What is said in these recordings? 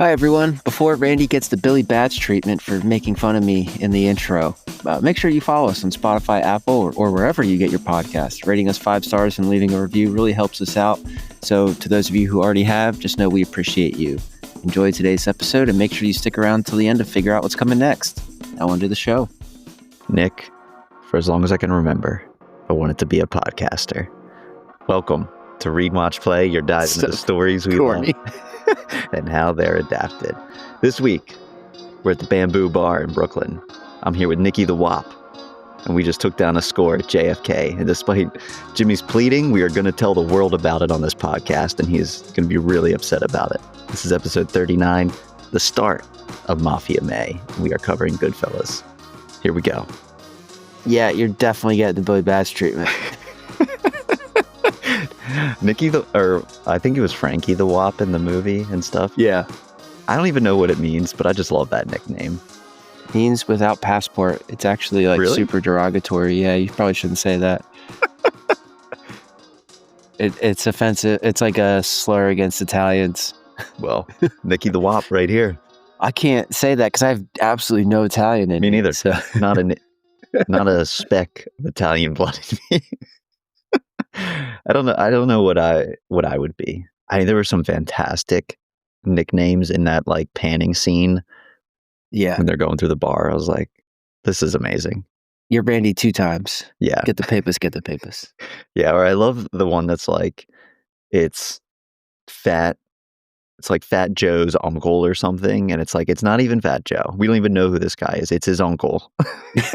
Hi, everyone. Before Randy gets the Billy Bats treatment for making fun of me in the intro, make sure you follow us on Spotify, Apple, or wherever you get your podcasts. Rating us 5 stars and leaving a review really helps us out. So to those of you who already have, just know we appreciate you. Enjoy today's episode and make sure you stick around till the end to figure out what's coming next. Now on to the show. Nick, for as long as I can remember, I wanted to be a podcaster. Welcome to Read, Watch, Play, your dive into the stories we love and how they're adapted. This week, we're at the Bamboo Bar in Brooklyn. I'm here with Nicky the Wop, and we just took down a score at JFK. And despite Jimmy's pleading, we are going to tell the world about it on this podcast, and he's going to be really upset about it. This is episode 39, the start of Mafia May. We are covering Goodfellas. Here we go. Yeah, you're definitely getting the Billy Bats treatment. Nicky I think it was Frankie the Wop in the movie and stuff. Yeah. I don't even know what it means, but I just love that nickname. Means without passport. It's actually Really? super derogatory. Yeah, you probably shouldn't say that. It's offensive. It's like a slur against Italians. Well, Nicky the Wop right here. I can't say that because I have absolutely no Italian in Me me. neither. So. Not a speck of Italian blood in me. I don't know what I would be. There were some fantastic nicknames in that panning scene. Yeah. When they're going through the bar, I was like, this is amazing. You're Brandy 2 times. Yeah. Get the papers, get the papers. Yeah, or I love the one that's it's fat. It's like Fat Joe's uncle or something, and it's not even Fat Joe. We don't even know who this guy is. It's his uncle. This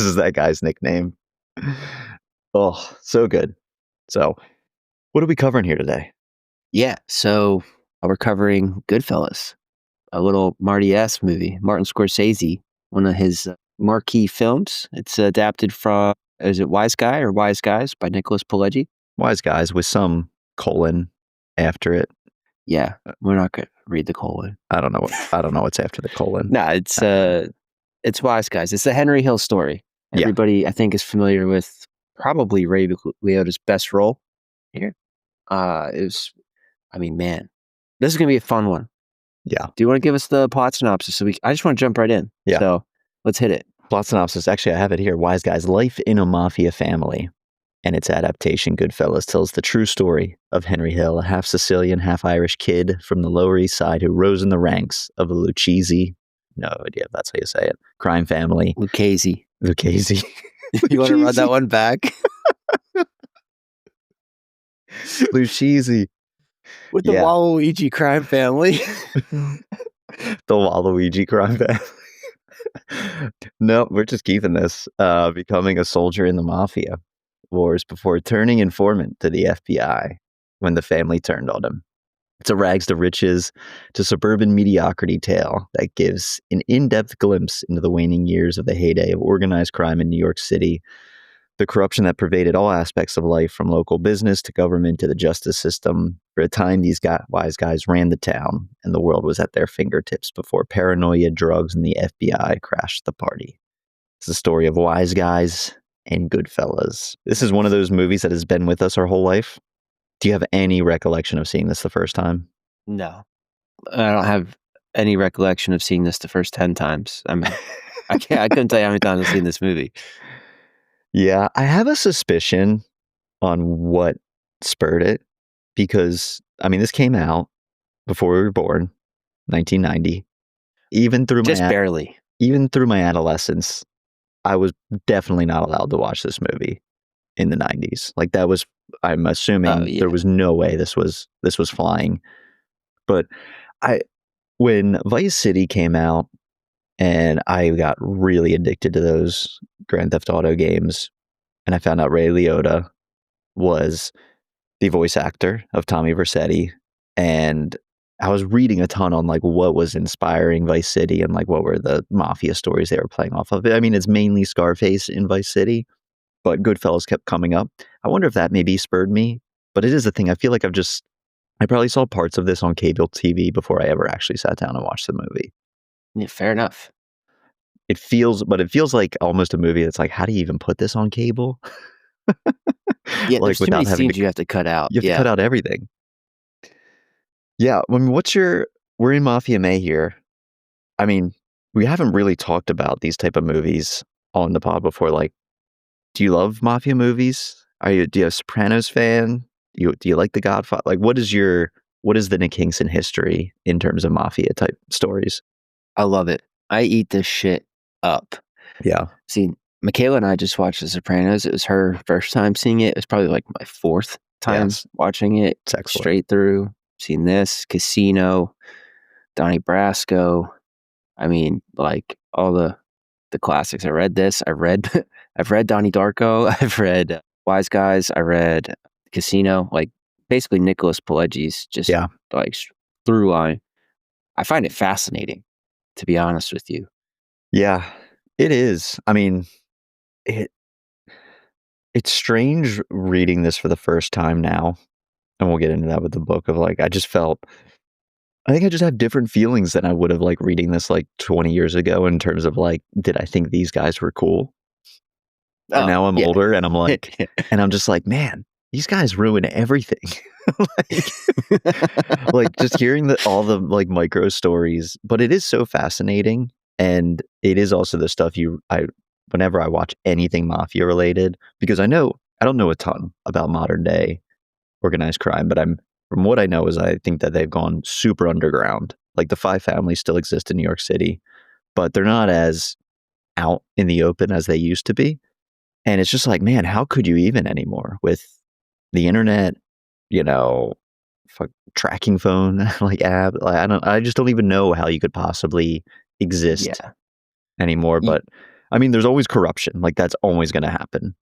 is that guy's nickname. Oh, so good. So, what are we covering here today? Yeah, so we're covering Goodfellas, a little Marty-esque movie. Martin Scorsese, one of his marquee films. It's adapted from, is it Wiseguy or Wiseguys by Nicholas Pileggi? Wiseguys with some colon after it. Yeah, we're not going to read the colon. I don't know what's after the colon. No, it's Wiseguys. It's the Henry Hill story. Everybody, I think, is familiar with probably Ray Liotta's best role here. This is going to be a fun one. Yeah. Do you want to give us the plot synopsis? I just want to jump right in. Yeah. So let's hit it. Plot synopsis. Actually, I have it here. Wiseguys' life in a mafia family and its adaptation, Goodfellas, tells the true story of Henry Hill, a half Sicilian, half Irish kid from the Lower East Side who rose in the ranks of a Lucchese, no idea if that's how you say it, crime family. Lucchese. You want to run that one back? Lucchese. With the Waluigi crime family. The Waluigi crime family. No, we're just keeping this. Becoming a soldier in the mafia wars before turning informant to the FBI when the family turned on him. It's a rags to riches to suburban mediocrity tale that gives an in-depth glimpse into the waning years of the heyday of organized crime in New York City, the corruption that pervaded all aspects of life from local business to government to the justice system. For a time, these wise guys ran the town, and the world was at their fingertips before paranoia, drugs, and the FBI crashed the party. It's the story of Wise Guys and Goodfellas. This is one of those movies that has been with us our whole life. Do you have any recollection of seeing this the first time? No. I don't have any recollection of seeing this the first 10 times. I couldn't tell you how many times I've seen this movie. Yeah, I have a suspicion on what spurred it because, this came out before we were born, 1990. Even through my adolescence, I was definitely not allowed to watch this movie in the 90s. I'm assuming there was no way this was flying. But when Vice City came out, and I got really addicted to those Grand Theft Auto games, and I found out Ray Liotta was the voice actor of Tommy Vercetti, and I was reading a ton on what was inspiring Vice City and what were the mafia stories they were playing off of. It's mainly Scarface in Vice City, but Goodfellas kept coming up. I wonder if that maybe spurred me, but it is a thing. I feel like I probably saw parts of this on cable TV before I ever actually sat down and watched the movie. Yeah, fair enough. It feels like almost a movie that's how do you even put this on cable? Yeah, there's too many scenes you have to cut out. You have to cut out everything. Yeah, I mean, we're in Mafia May here. I mean, we haven't really talked about these type of movies on the pod before. Like, do you love Mafia movies? Do you a Sopranos fan? Do you like The Godfather? Like, what is the Nick Hinkson history in terms of Mafia type stories? I love it. I eat this shit up. Yeah. See, Michaela and I just watched The Sopranos. It was her first time seeing it. It was probably like my fourth time Yes. watching it It's excellent. straight through. Seen this, Casino, Donnie Brasco. I mean, like all the classics. I read this. I've read Donnie Darko. I've read Wiseguys. I read Casino. Like basically Nicholas Pileggi's just Yeah. like through line. I find it fascinating, to be honest with you. Yeah, it is. I mean, it it's strange reading this for the first time now, and we'll get into that with the book of like I think I just have different feelings than I would have like reading this like 20 years ago in terms of like, did I think these guys were cool? And Oh now I'm yeah, older and I'm just like, man, these guys ruin everything. Like just hearing all the like micro stories, but it is so fascinating. And it is also the stuff whenever I watch anything mafia related, because I don't know a ton about modern day organized crime, but from what I know is I think that they've gone super underground. Like the five families still exist in New York City, but they're not as out in the open as they used to be. And it's just like, man, how could you even anymore with the internet, you know, tracking phone like app? Like, I just don't even know how you could possibly exist yeah. anymore. Y- But I mean, there's always corruption. Like that's always going to happen.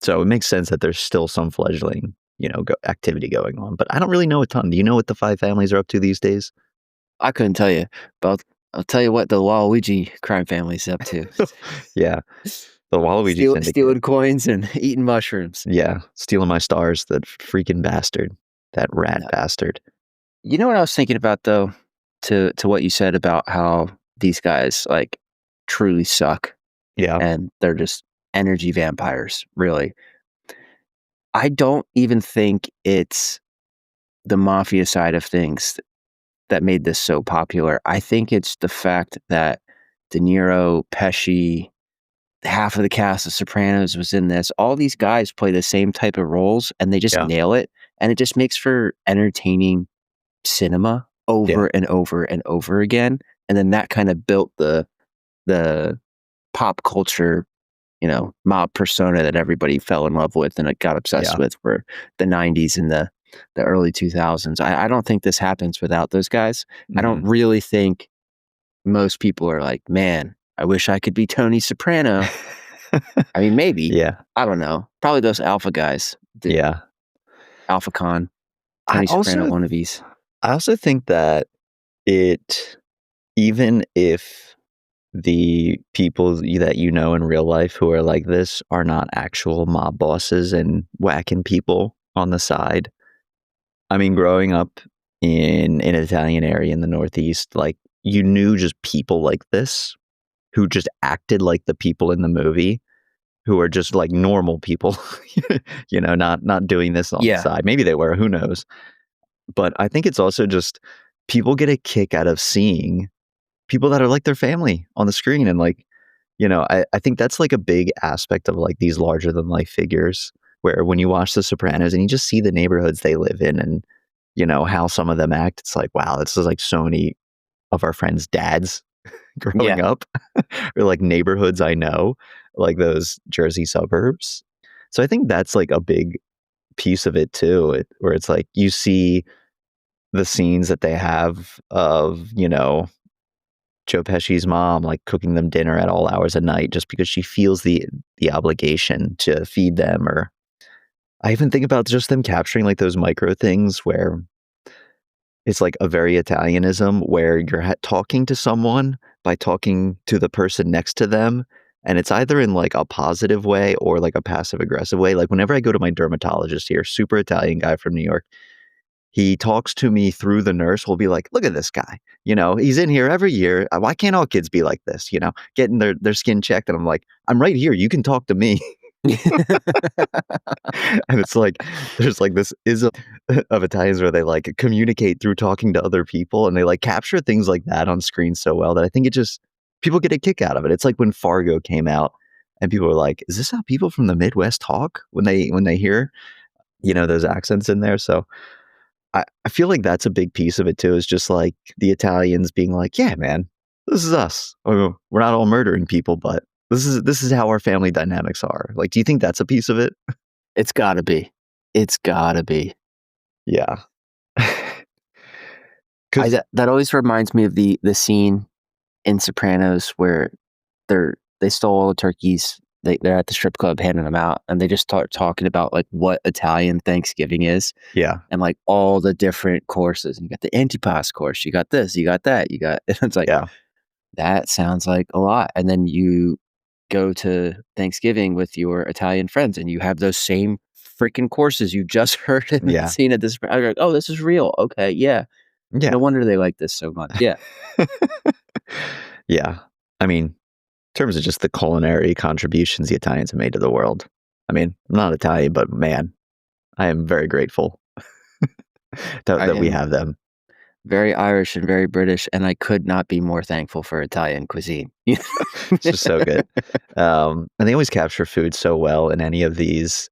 So it makes sense that there's still some fledgling, activity going on. But I don't really know a ton. Do you know what the five families are up to these days? I couldn't tell you, but I'll tell you what the Waluigi crime family's up to. Yeah, the Waluigi Syndicate. Stealing coins and eating mushrooms. Yeah, stealing my stars, that freaking bastard, that rat No. bastard. You know what I was thinking about though, to what you said about how these guys like truly suck Yeah, and they're just energy vampires, really. I don't even think it's the mafia side of things that made this so popular. I think it's the fact that De Niro, Pesci, half of the cast of Sopranos was in this. All these guys play the same type of roles and they just yeah, nail it. And it just makes for entertaining cinema yeah, over and over and over again. And then that kind of built the pop culture, mob persona that everybody fell in love with and it got obsessed yeah. with for the 90s and the early 2000s. I don't think this happens without those guys. I don't Mhm. really think most people are like, man, I wish I could be Tony Soprano. I mean, maybe. Yeah, I don't know. Probably those alpha guys, the yeah. Alpha Con, I Tony Soprano also wannabes. I also think that it even if the people that you know in real life who are like this are not actual mob bosses and whacking people on the side. I mean, growing up in an Italian area in the Northeast, like you knew just people like this who just acted like the people in the movie who are just like normal people, not doing this on the Yeah. side. Maybe they were, who knows? But I think it's also just people get a kick out of seeing people that are like their family on the screen. And like, I think that's like a big aspect of like these larger than life figures where when you watch The Sopranos and you just see the neighborhoods they live in and, how some of them act, it's like, wow, this is like so many of our friends' dads growing Yeah. up or like neighborhoods I know, like those Jersey suburbs. So I think that's like a big piece of it too, where it's like you see the scenes that they have of, Joe Pesci's mom like cooking them dinner at all hours of night just because she feels the obligation to feed them. Or I even think about just them capturing like those micro things where it's like a very Italianism where you're talking to someone by talking to the person next to them. And it's either in like a positive way or like a passive aggressive way. Like whenever I go to my dermatologist here, super Italian guy from New York, he talks to me through the nurse. Will be like, look at this guy. He's in here every year. Why can't all kids be like this? Getting their skin checked. And I'm like, I'm right here. You can talk to me. And it's like there's like this ism of Italians where they like communicate through talking to other people, and they like capture things like that on screen so well that I think it just people get a kick out of it. It's like when Fargo came out and people were like, "Is this how people from the Midwest talk when they hear, those accents in there?" So I feel like that's a big piece of it too, is just like the Italians being like, "Yeah, man, this is us. We're not all murdering people, but this is how our family dynamics are." Like, do you think that's a piece of it? It's gotta be. It's gotta be. Yeah. 'Cause That always reminds me of the scene in Sopranos where they stole all the turkeys. They're at the strip club handing them out, and they just start talking about like what Italian Thanksgiving is, yeah, and like all the different courses. And you got the antipasto course, you got this, you got that, you got. It's like yeah, that sounds like a lot. And then you go to Thanksgiving with your Italian friends, and you have those same freaking courses you just heard in the yeah, scene at this. I'm like, oh, this is real. Okay, yeah. yeah. No wonder they like this so much. Yeah. Yeah. I mean, in terms of just the culinary contributions the Italians have made to the world. I mean, I'm not Italian, but man, I am very grateful I that we am have them. very Irish and very British, and I could not be more thankful for Italian cuisine. It's just so good. And they always capture food so well in any of these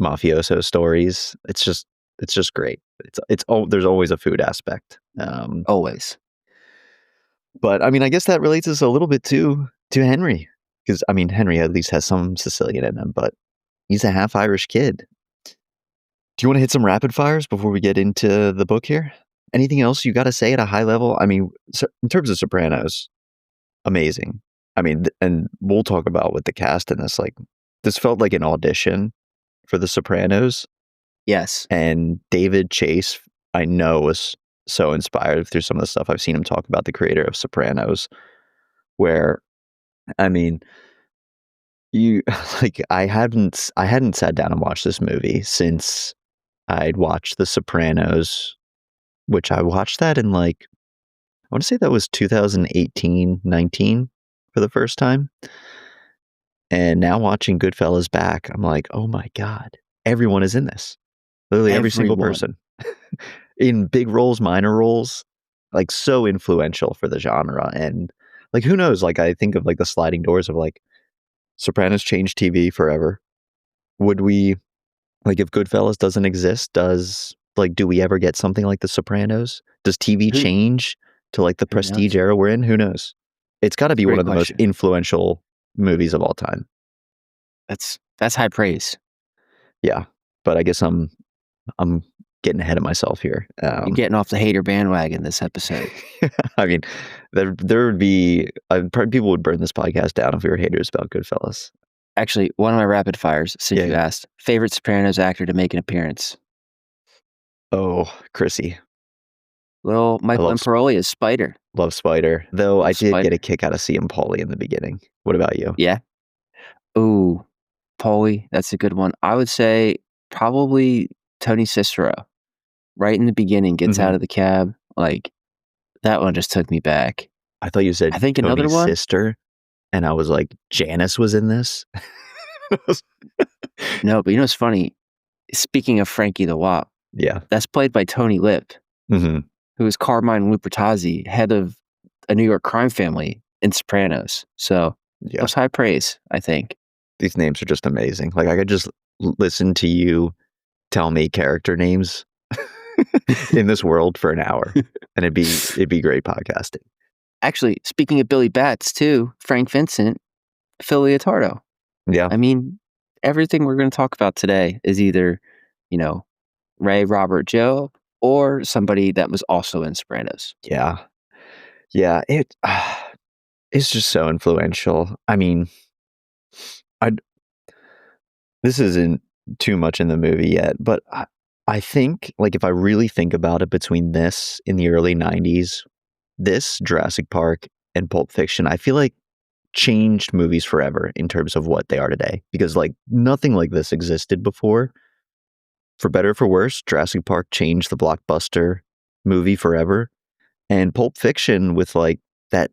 mafioso stories. It's just great. There's always a food aspect. Always. But I mean, I guess that relates us a little bit to Henry, because I mean, Henry at least has some Sicilian in him, but he's a half Irish kid. Do you want to hit some rapid fires before we get into the book here? Anything else you got to say at a high level? I mean, in terms of Sopranos, amazing. I mean, and we'll talk about with the cast in this. Like, this felt like an audition for The Sopranos, Yes. and David Chase, I know, was so inspired through some of the stuff I've seen him talk about, the creator of Sopranos, where, I mean, you like I hadn't sat down and watched this movie since I'd watched The Sopranos, which I watched that in like, I want to say that was 2018, 19 for the first time. And now watching Goodfellas back, I'm like, oh my God, everyone is in this. Literally every single Everyone. person in big roles, minor roles, like so influential for the genre. And like, who knows? Like, I think of like the sliding doors of like Sopranos changed TV forever. Would we, like, if Goodfellas doesn't exist, do we ever get something like The Sopranos? Does TV Who change to like the who prestige knows? era we're in? Who knows? It's got to be one Great of the most question. influential movies of all time. That's high praise. Yeah, but I guess I'm getting ahead of myself here. You're getting off the hater bandwagon this episode. I mean, there would be probably people would burn this podcast down if we were haters about Goodfellas. Actually, one of my rapid fires, since you Yeah. asked, favorite Sopranos actor to make an appearance. Oh, Chrissy, Little I Michael Imperoli as Spider. love Spider. Though Love I did get Spider. a kick out of seeing Paulie in the beginning. What about you? Yeah. Ooh, Paulie, that's a good one. I would say probably Tony Cicero. Right in the beginning, gets out Mhm. of the cab. Like, that one just took me back. I thought you said I think another Tony's one? sister, and I was like, Janice was in this. No, but you know what's funny? Speaking of Frankie the Wop, Yeah. that's played by Tony Lip, hmm who is Carmine Lupertazzi, head of a New York crime family in Sopranos. So, Yeah. that's high praise, I think. These names are just amazing. Like, I could just listen to you tell me character names in this world for an hour, and it'd be great podcasting. Actually, speaking of Billy Bats, too, Frank Vincent, Phil Leotardo. Yeah. I mean, everything we're going to talk about today is either, Ray Robert Joe or somebody that was also in Sopranos. Yeah. Yeah. It's just so influential. I mean, I this isn't too much in the movie yet, but I think, like, if I really think about it, between this in the early 90s, this, Jurassic Park, and Pulp Fiction, I feel like changed movies forever in terms of what they are today. Because, like, nothing like this existed before. For better or for worse, Jurassic Park changed the blockbuster movie forever. And Pulp Fiction, with, like, that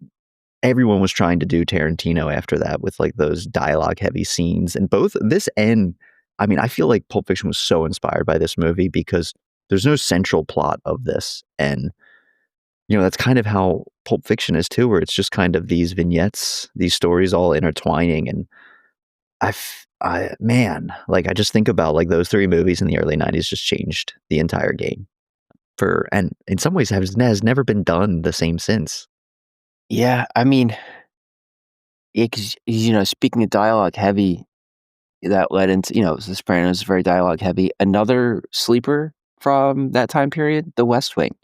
everyone was trying to do Tarantino after that with like those dialogue heavy scenes. And both this and I mean, I feel like Pulp Fiction was so inspired by this movie because there's no central plot of this. And, that's kind of how Pulp Fiction is too, where it's just kind of these vignettes, these stories all intertwining. And man, like I just think about like those three movies in the early 90s just changed the entire game and in some ways has never been done the same since. Yeah, I mean, because speaking of dialogue heavy, that led into The Sopranos is very dialogue heavy. Another sleeper from that time period, The West Wing.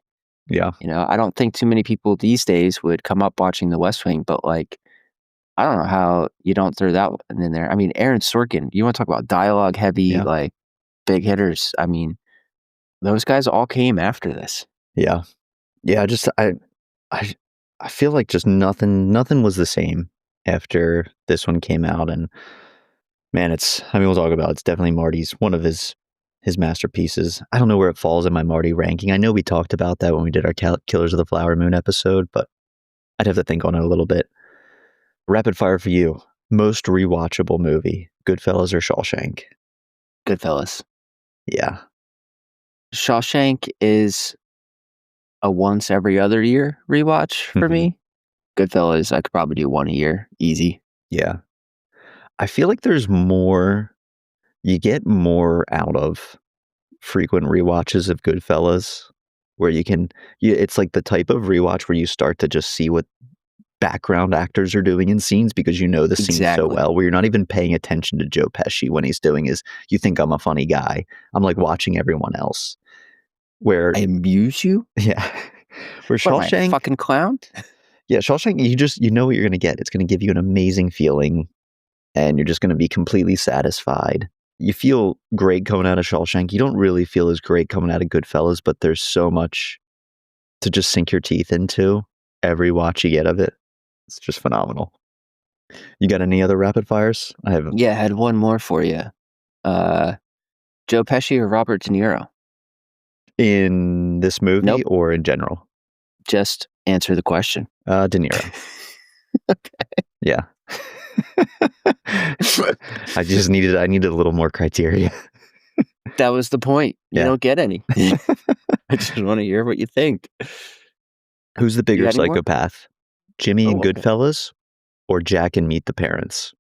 Yeah. I don't think too many people these days would come up watching The West Wing, but like, I don't know how you don't throw that one in there. I mean, Aaron Sorkin, you want to talk about dialogue heavy, like big hitters. I mean, those guys all came after this. Yeah. Yeah. Just, I feel like just nothing was the same after this one came out. And man, we'll talk about it's definitely Marty's one of his masterpieces. I don't know where it falls in my Marty ranking. I know we talked about that when we did our Killers of the Flower Moon episode, but I'd have to think on it a little bit. Rapid fire for you. Most rewatchable movie, Goodfellas or Shawshank? Goodfellas. Yeah. Shawshank is a once every other year rewatch for me. Goodfellas, I could probably do one a year, easy. Yeah. I feel like there's more, you get more out of frequent rewatches of Goodfellas, where it's like the type of rewatch where you start to just see what background actors are doing in scenes because the scene so well, where you're not even paying attention to Joe Pesci when he's doing you think I'm a funny guy. I'm like watching everyone else. Where I amuse you? Yeah. Where Shawshank, what, am I a fucking clown? Yeah, Shawshank, you know what you're going to get. It's going to give you an amazing feeling, and you're just going to be completely satisfied. You feel great coming out of Shawshank. You don't really feel as great coming out of Goodfellas, but there's so much to just sink your teeth into every watch you get of it. It's just phenomenal. You got any other rapid fires? I haven't. Yeah, I had one more for you. Joe Pesci or Robert De Niro? In this movie or in general? Just answer the question. De Niro. Okay. Yeah. I needed a little more criteria. That was the point. You don't get any. I just want to hear what you think. Who's the bigger psychopath? Jimmy in Goodfellas or Jack in Meet the Parents?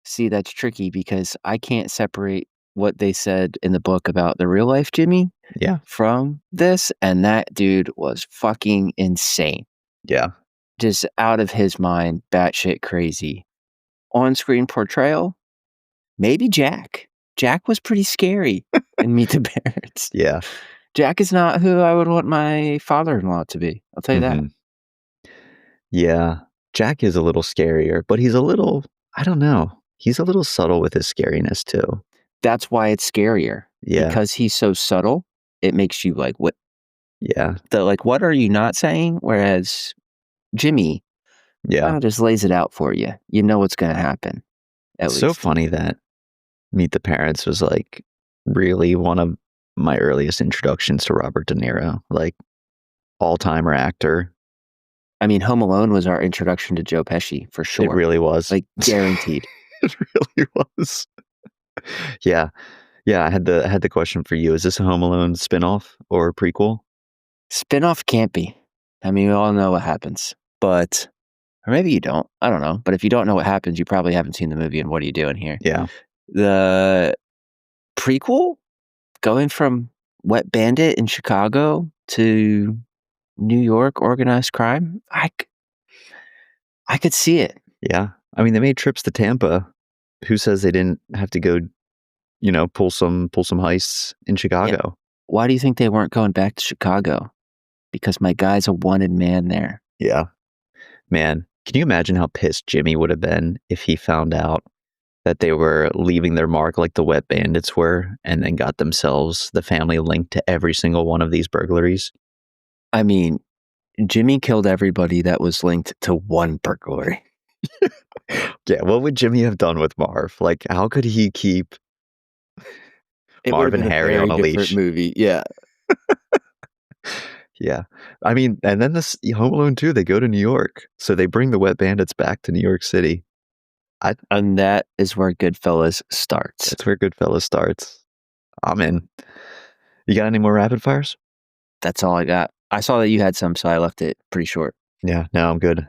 See, that's tricky because I can't separate what they said in the book about the real life Jimmy from this. And that dude was fucking insane. Yeah. Just out of his mind, batshit crazy. On-screen portrayal, maybe Jack. Jack was pretty scary in Meet the Parents. Yeah. Jack is not who I would want my father-in-law to be. I'll tell you that. Yeah. Jack is a little scarier, but he's a little, I don't know. He's a little subtle with his scariness too. That's why it's scarier. Yeah. Because he's so subtle, it makes you like, what? Yeah. What are you not saying? Whereas Jimmy, just lays it out for you. You know what's going to happen. It's so funny that Meet the Parents was like really one of my earliest introductions to Robert De Niro, like all-timer actor. I mean, Home Alone was our introduction to Joe Pesci for sure. It really was. Like guaranteed. It really was. Yeah. Yeah, I had the question for you. Is this a Home Alone spinoff or a prequel? Spinoff can't be. I mean, we all know what happens, but or maybe you don't. I don't know. But if you don't know what happens, you probably haven't seen the movie, and what are you doing here? Yeah. The prequel, going from Wet Bandit in Chicago to New York organized crime, I could see it. Yeah. I mean, they made trips to Tampa. Who says they didn't have to go, pull some heists in Chicago? Yeah. Why do you think they weren't going back to Chicago? Because my guy's a wanted man there. Yeah. Man, can you imagine how pissed Jimmy would have been if he found out that they were leaving their mark like the Wet Bandits were and then got themselves, the family, linked to every single one of these burglaries? I mean, Jimmy killed everybody that was linked to one burglary. Yeah, what would Jimmy have done with Marv? Like, how could he keep Marv and Harry on a leash? Movie, yeah. Yeah. I mean, and then this Home Alone 2, they go to New York. So they bring the Wet Bandits back to New York City. And that is where Goodfellas starts. That's where Goodfellas starts. I'm in. You got any more rapid fires? That's all I got. I saw that you had some, so I left it pretty short. Yeah, no, I'm good.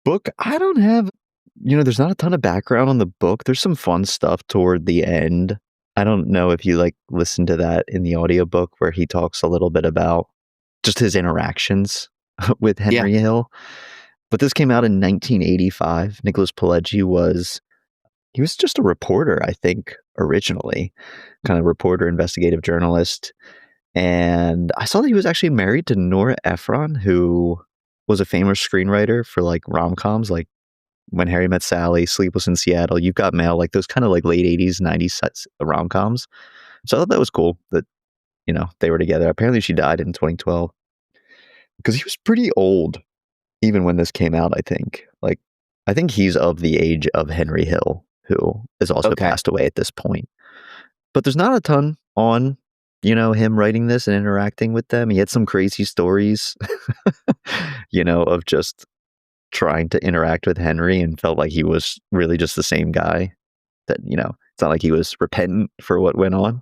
Book, I don't have, there's not a ton of background on the book. There's some fun stuff toward the end. I don't know if you listen to that in the audiobook where he talks a little bit about just his interactions with Henry Hill. But this came out in 1985. Nicholas Pileggi he was just a reporter, I think, originally, kind of reporter, investigative journalist. And I saw that he was actually married to Nora Ephron, who was a famous screenwriter for rom-coms, like When Harry Met Sally, Sleepless in Seattle, You've Got Mail, those kind of late 80s, 90s rom-coms. So I thought that was cool that, they were together. Apparently she died in 2012 because he was pretty old even when this came out, I think. I think he's of the age of Henry Hill, who is also passed away at this point. But there's not a ton on, him writing this and interacting with them. He had some crazy stories, of just trying to interact with Henry and felt like he was really just the same guy. That, it's not like he was repentant for what went on.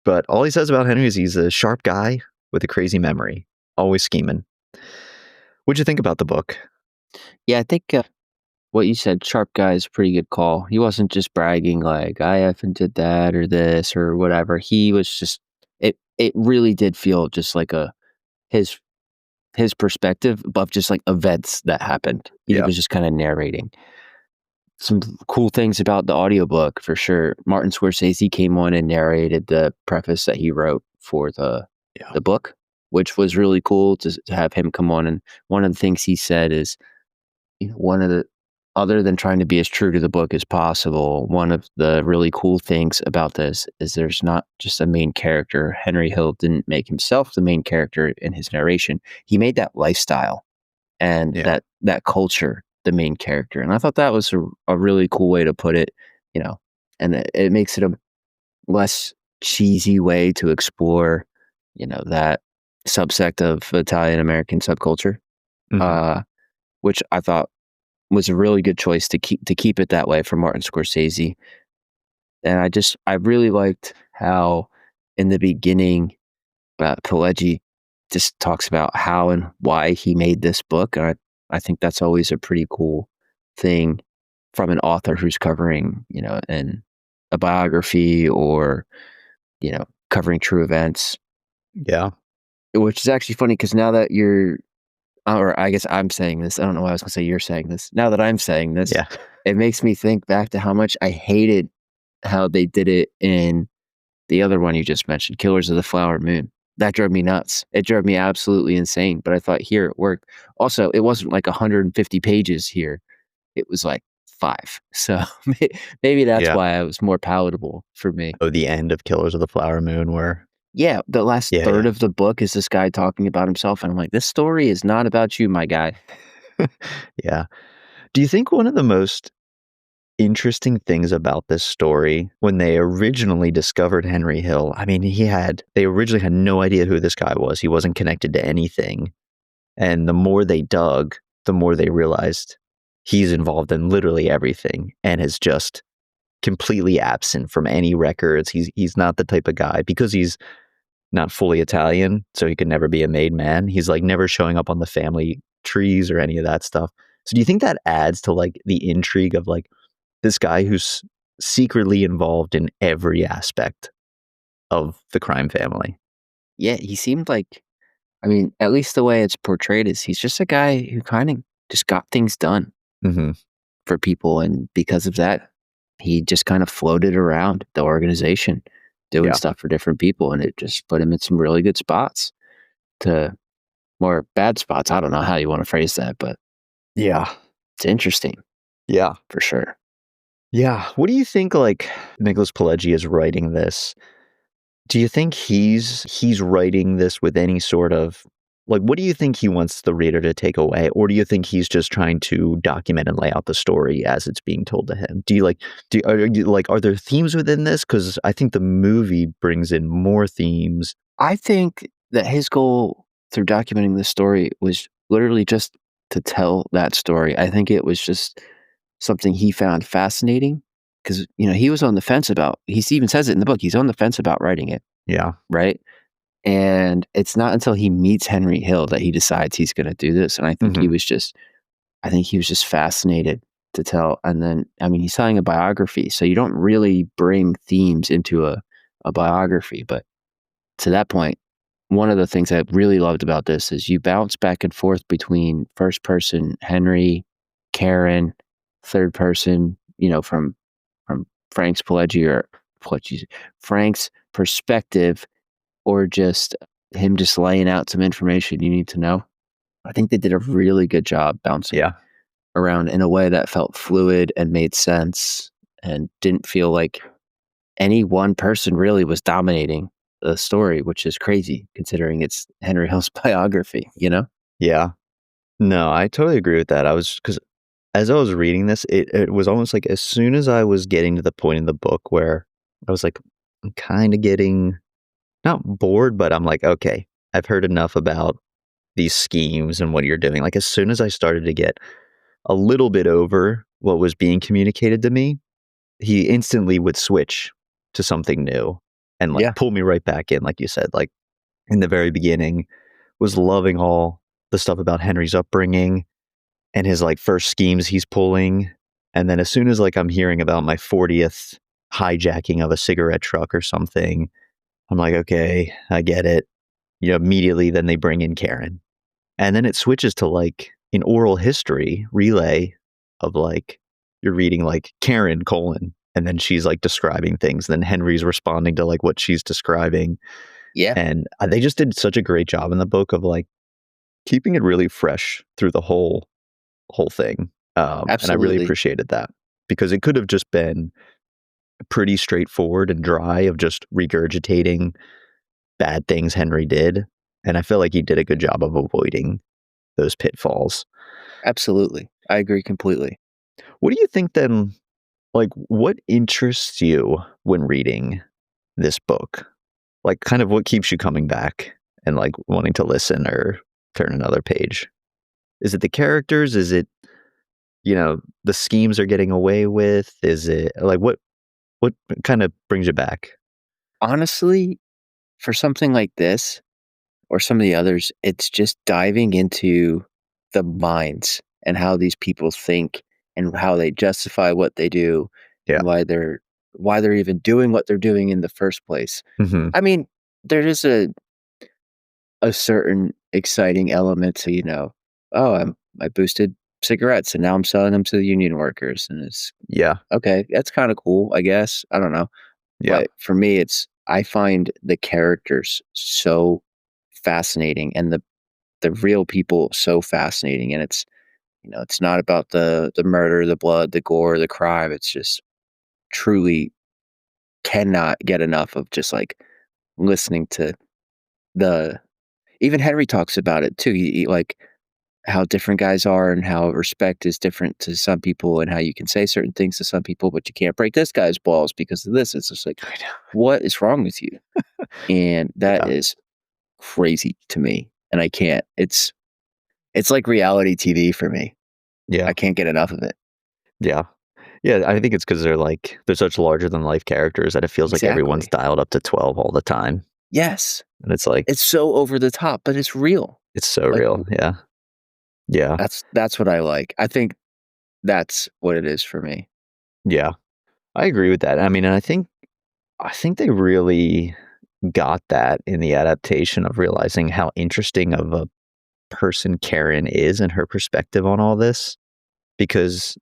But all he says about Henry is he's a sharp guy with a crazy memory, always scheming. What'd you think about the book? Yeah, I think what you said, sharp guy, is a pretty good call. He wasn't just bragging like, I effing did that or this or whatever. He was just, it really did feel just like his perspective of just events that happened. He was just kind of narrating. Some cool things about the audiobook for sure. Martin Scorsese came on and narrated the preface that he wrote for the book, which was really cool to have him come on. And one of the things he said is, other than trying to be as true to the book as possible, one of the really cool things about this is there's not just a main character. Henry Hill didn't make himself the main character in his narration. He made that lifestyle and that culture the main character. And I thought that was a really cool way to put it, and it makes it a less cheesy way to explore, that subsect of Italian American subculture, which I thought was a really good choice to keep it that way for Martin Scorsese. And I really liked how in the beginning, Pileggi just talks about how and why he made this book. And I think that's always a pretty cool thing from an author who's covering, in a biography or, covering true events. Yeah. Which is actually funny because now that or I guess I'm saying this, I don't know why I was going to say you're saying this. Now that I'm saying this, it makes me think back to how much I hated how they did it in the other one you just mentioned, Killers of the Flower Moon. That drove me nuts. It drove me absolutely insane, but I thought here it worked. Also, it wasn't 150 pages here. It was 5. So maybe that's why it was more palatable for me. Oh, the end of Killers of the Flower Moon where... Yeah, the last third of the book is this guy talking about himself, and I'm like, this story is not about you, my guy. Yeah. Do you think one of the most interesting things about this story, when they originally discovered Henry Hill, I mean, they originally had no idea who this guy was. He wasn't connected to anything. And the more they dug, the more they realized he's involved in literally everything and is just completely absent from any records. He's not the type of guy, because he's not fully Italian, so he could never be a made man. He's never showing up on the family trees or any of that stuff. So do you think that adds to the intrigue of this guy who's secretly involved in every aspect of the crime family? Yeah, he seemed at least the way it's portrayed is he's just a guy who kind of just got things done for people. And because of that, he just kind of floated around the organization doing stuff for different people. And it just put him in some really good spots to more bad spots. I don't know how you want to phrase that, but it's interesting. Yeah, for sure. Yeah. What do you think, Nicholas Pileggi is writing this? Do you think he's writing this with any sort of, what do you think he wants the reader to take away? Or do you think he's just trying to document and lay out the story as it's being told to him? Are there themes within this? Because I think the movie brings in more themes. I think that his goal through documenting this story was literally just to tell that story. I think it was just something he found fascinating because, he was on the fence about, he even says it in the book, he's on the fence about writing it, Yeah. right? And it's not until he meets Henry Hill that he decides he's going to do this. And I think Mhm. I think he was just fascinated to tell. And then, he's telling a biography, so you don't really bring themes into a biography. But to that point, one of the things I really loved about this is you bounce back and forth between first person Henry, Karen, third person, from Frank's Pileggi or Frank's perspective, or just him just laying out some information you need to know. I think they did a really good job bouncing Yeah. around in a way that felt fluid and made sense and didn't feel like any one person really was dominating the story, which is crazy considering it's Henry Hill's biography. Yeah. No, I totally agree with that. Because as I was reading this, it was almost like as soon as I was getting to the point in the book where I was like, I'm kind of getting not bored, but I'm like, okay, I've heard enough about these schemes and what you're doing. Like as soon as I started to get a little bit over what was being communicated to me, he instantly would switch to something new and like Yeah, pull me right back in, like you said. Like in the very beginning, was loving all the stuff about Henry's upbringing and his like first schemes he's pulling. And then as soon as like I'm hearing about my 40th hijacking of a cigarette truck or something, I'm like, okay, I get it. Immediately then they bring in Karen. And then it switches to like an oral history relay of like you're reading like Karen colon and then she's like describing things. Then Henry's responding to like what she's describing. yeah, And they just did such a great job in the book of like keeping it really fresh through the whole thing. And I really absolutely. appreciated that because it could have just been pretty straightforward and dry of just regurgitating bad things Henry did. And I feel like he did a good job of avoiding those pitfalls. Absolutely. I agree completely. What do you think then? Like, what interests you when reading this book? Like, kind of what keeps you coming back and like wanting to listen or turn another page? Is it the characters? Is it, the schemes are getting away with? Is it like what kind of brings you back? Honestly, for something like this or some of the others, it's just diving into the minds and how these people think and how they justify what they do Yeah. and why they're even doing what they're doing in the first place. Hmm. I mean, there is a certain exciting element to, oh, I boosted cigarettes and now I'm selling them to the union workers. And it's Yeah. okay. That's kind of cool, I guess. I don't know. Yeah. But for me, I find the characters so fascinating and the real people so fascinating. And it's not about the murder, the blood, the gore, the crime. It's just truly cannot get enough of just like listening to the even Henry talks about it too. He like how different guys are and how respect is different to some people and how you can say certain things to some people, but you can't break this guy's balls because of this. It's just like, I know. what is wrong with you? And that Yeah. is crazy to me. And I can't. It's like reality TV for me. Yeah. I can't get enough of it. Yeah. Yeah. I think it's because they're such larger than life characters that it feels like everyone's Exactly. dialed up to 12 all the time. Yes. And it's like, It's so over the top, but it's real. it's so Like real. Yeah. Yeah. that's what I like. I think that's what it is for me. Yeah. I agree with that. I mean, and I think they really got that in the adaptation of realizing how interesting of a person Karen is and her perspective on all this. Because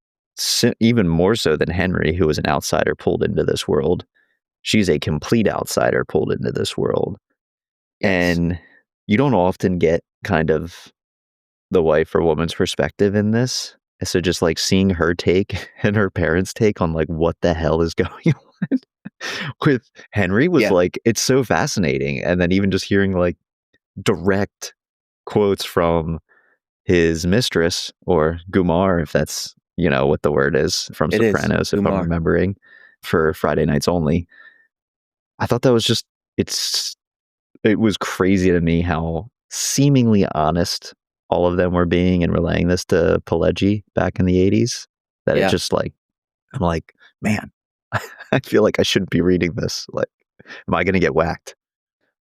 even more so than Henry, who was an outsider pulled into this world, she's a complete outsider pulled into this world. Yes. And you don't often get kind of the wife or woman's perspective in this. And so just like seeing her take and her parents' take on like what the hell is going on with Henry was Yeah, like, it's so fascinating. And then even just hearing like direct quotes from his mistress or Gumar, if that's, what the word is from it is. Sopranos, if I'm Umar. remembering, for Friday Nights Only. I thought that was just, it's it was crazy to me how seemingly honest all of them were being and relaying this to Pileggi back in the 80s. That it Yeah. just like, I'm like, man, I feel like I shouldn't be reading this. Like, am I going to get whacked?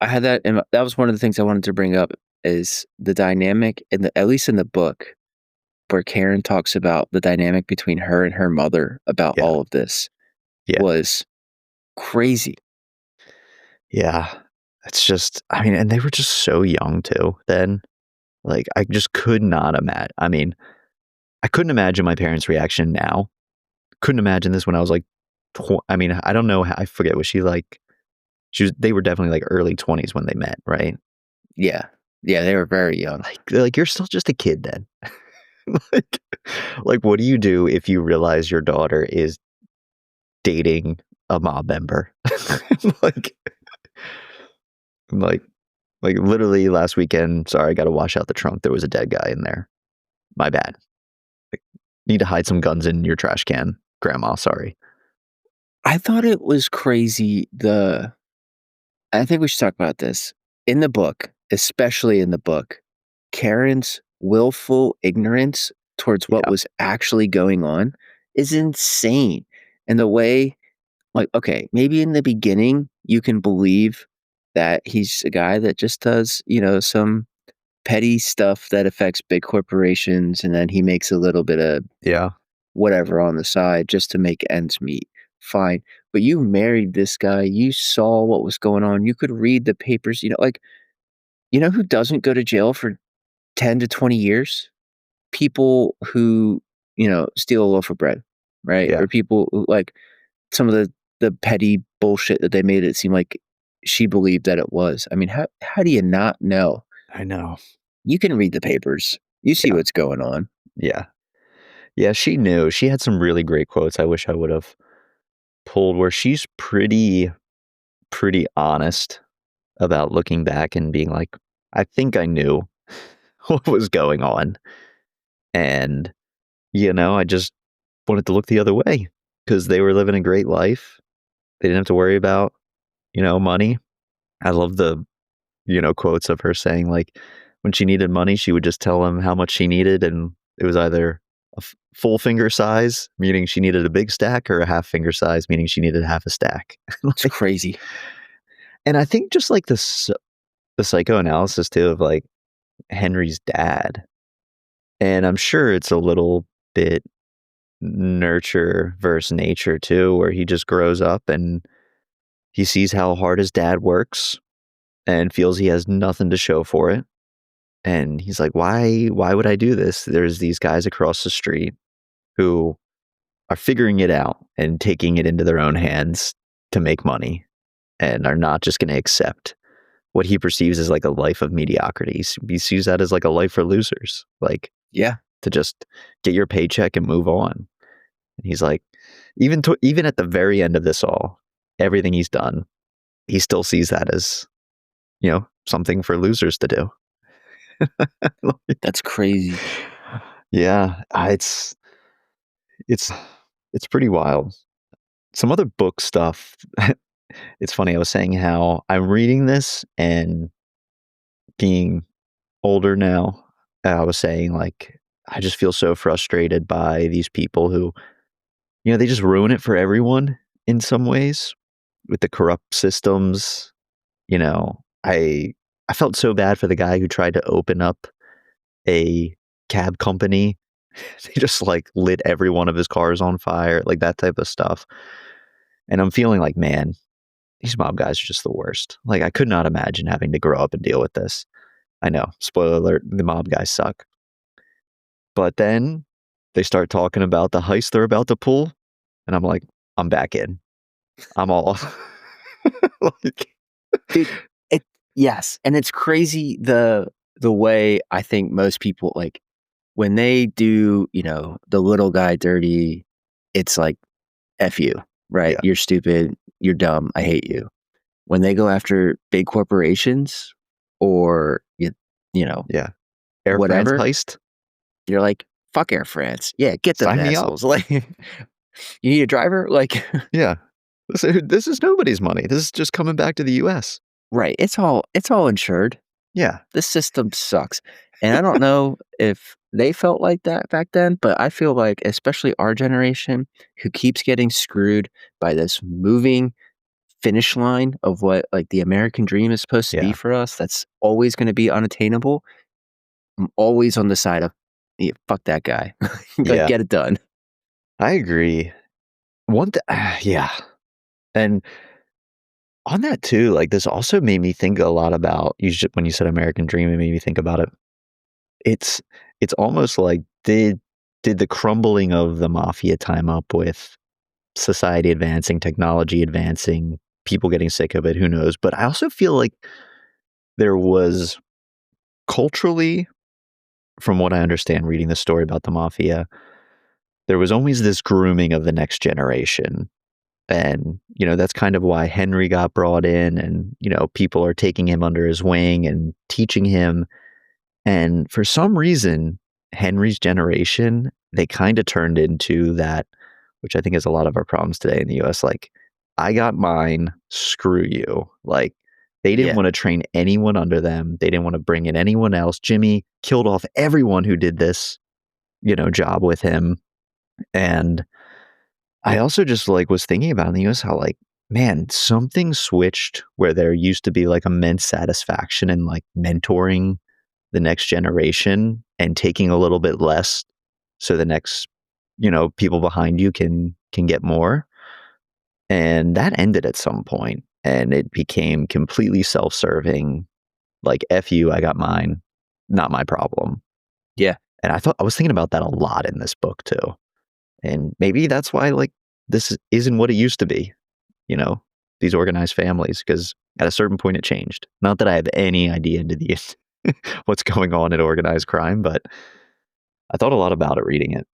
I had that, and that was one of the things I wanted to bring up is the dynamic at least in the book where Karen talks about the dynamic between her and her mother about Yeah. all of this Yeah. was crazy. Yeah. It's just, I mean, and they were just so young too then. Like, I just could not imagine. I mean, I couldn't imagine my parents' reaction now. Couldn't imagine this when I was like, I mean, I don't know. I forget. Was she like, they were definitely like early 20s when they met, right? Yeah. Yeah, they were very young. Like you're still just a kid then. like, like, what do you do if you realize your daughter is dating a mob member? like, like, like literally last weekend. Sorry, I got to wash out the trunk. There was a dead guy in there. My bad. Like, need to hide some guns in your trash can, Grandma. Sorry. I thought it was crazy I think we should talk about this. In the book, especially in the book, Karen's willful ignorance towards what Yeah. was actually going on is insane. And the way, like, okay, maybe in the beginning you can believe that he's a guy that just does, some petty stuff that affects big corporations, and then he makes a little bit of Yeah. whatever on the side just to make ends meet. Fine. But you married this guy. You saw what was going on. You could read the papers. Like, who doesn't go to jail for 10 to 20 years? People who, steal a loaf of bread, right? Yeah. Or people who, like, some of the petty bullshit that they made it seem like she believed that it was. I mean, how do you not know? I know. You can read the papers. You see Yeah. what's going on. Yeah. Yeah. She knew. She had some really great quotes. I wish I would have pulled where she's pretty honest about looking back and being like, I think I knew what was going on. And, I just wanted to look the other way because they were living a great life. They didn't have to worry about, money. I love the, quotes of her saying, like, when she needed money, she would just tell him how much she needed. And it was either a full finger size, meaning she needed a big stack, or a half finger size, meaning she needed half a stack. It's crazy. And I think just like the psychoanalysis too of like Henry's dad. And I'm sure it's a little bit nurture versus nature too, where he just grows up and he sees how hard his dad works and feels he has nothing to show for it. And he's like, why would I do this? There's these guys across the street who are figuring it out and taking it into their own hands to make money and are not just going to accept what he perceives as like a life of mediocrity. He sees that as like a life for losers, like Yeah. to just get your paycheck and move on. And he's like, even at the very end of this all, everything he's done, he still sees that as, something for losers to do. That's crazy. Yeah, it's it's pretty wild. Some other book stuff. It's funny. I was saying how I'm reading this and being older now. I was saying like I just feel so frustrated by these people who, they just ruin it for everyone in some ways with the corrupt systems. I felt so bad for the guy who tried to open up a cab company. They just like lit every one of his cars on fire, like that type of stuff. And I'm feeling like, man, these mob guys are just the worst. Like I could not imagine having to grow up and deal with this. I know, spoiler alert, the mob guys suck. But then they start talking about the heist they're about to pull, and I'm like, I'm back in. I'm all like, Dude, yes, and it's crazy the way I think most people, like, when they do, the little guy dirty, it's like, F you, right? yeah, You're stupid, you're dumb, I hate you. When they go after big corporations or yeah. Air France whatever, heist, you're like, fuck Air France. Yeah, get those sign me up. assholes. Like, you need a driver? Like, Yeah, this is nobody's money. This is just coming back to the U.S. Right. It's all insured. Yeah. This system sucks. And I don't know if they felt like that back then, but I feel like especially our generation who keeps getting screwed by this moving finish line of what like the American dream is supposed to be Yeah. for us, that's always going to be unattainable. I'm always on the side of, yeah, fuck that guy. Like, Yeah. get it done. I agree. Yeah. And on that too, like this also made me think a lot about when you said American Dream, it made me think about it. It's it's almost like did the crumbling of the mafia time up with society advancing, technology advancing, people getting sick of it, who knows? But I also feel like there was culturally, from what I understand reading the story about the mafia, there was always this grooming of the next generation. And, that's kind of why Henry got brought in and, people are taking him under his wing and teaching him. And for some reason, Henry's generation, they kind of turned into that, which I think is a lot of our problems today in the US. Like, I got mine, screw you. Like, they didn't Yeah. want to train anyone under them. They didn't want to bring in anyone else. Jimmy killed off everyone who did this, job with him. And I also just like was thinking about in the US how like, man, something switched where there used to be like immense satisfaction in like mentoring the next generation and taking a little bit less so the next, people behind you can get more. And that ended at some point and it became completely self-serving. Like, F you, I got mine, not my problem. Yeah. And I was thinking about that a lot in this book too. And maybe that's why like isn't what it used to be, you know, these organized families, because at a certain point it changed. Not that I have any idea into the what's going on in organized crime, but I thought a lot about it reading it.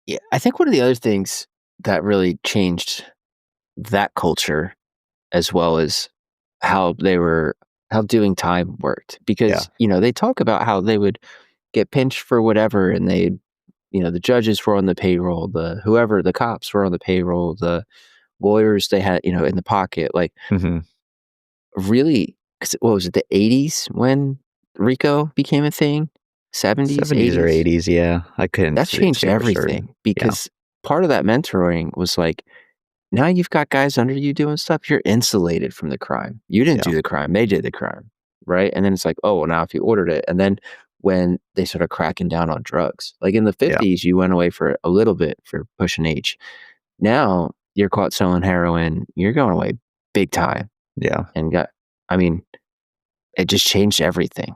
Yeah. I think one of the other things that really changed that culture as well as how they were how doing time worked Yeah. because they talk about how they would get pinched for whatever and they the judges were on the payroll, the cops were on the payroll, the lawyers they had in the pocket, like Hmm. really 'cause what was it, the 80s when Rico became a thing, 70s, 70s or 80s? 80s. Yeah. I couldn't That changed say for certain. everything Yeah. because part of that mentoring was like now you've got guys under you doing stuff, you're insulated from the crime. You didn't Yeah. do the crime, they did the crime, right? And then it's like, "Oh, well, now if you ordered it," and then when they started cracking down on drugs, like in the Yeah. '50s, you went away for a little bit for pushing H. Now you're caught selling heroin, you're going away big time Yeah. and got I mean, it just changed everything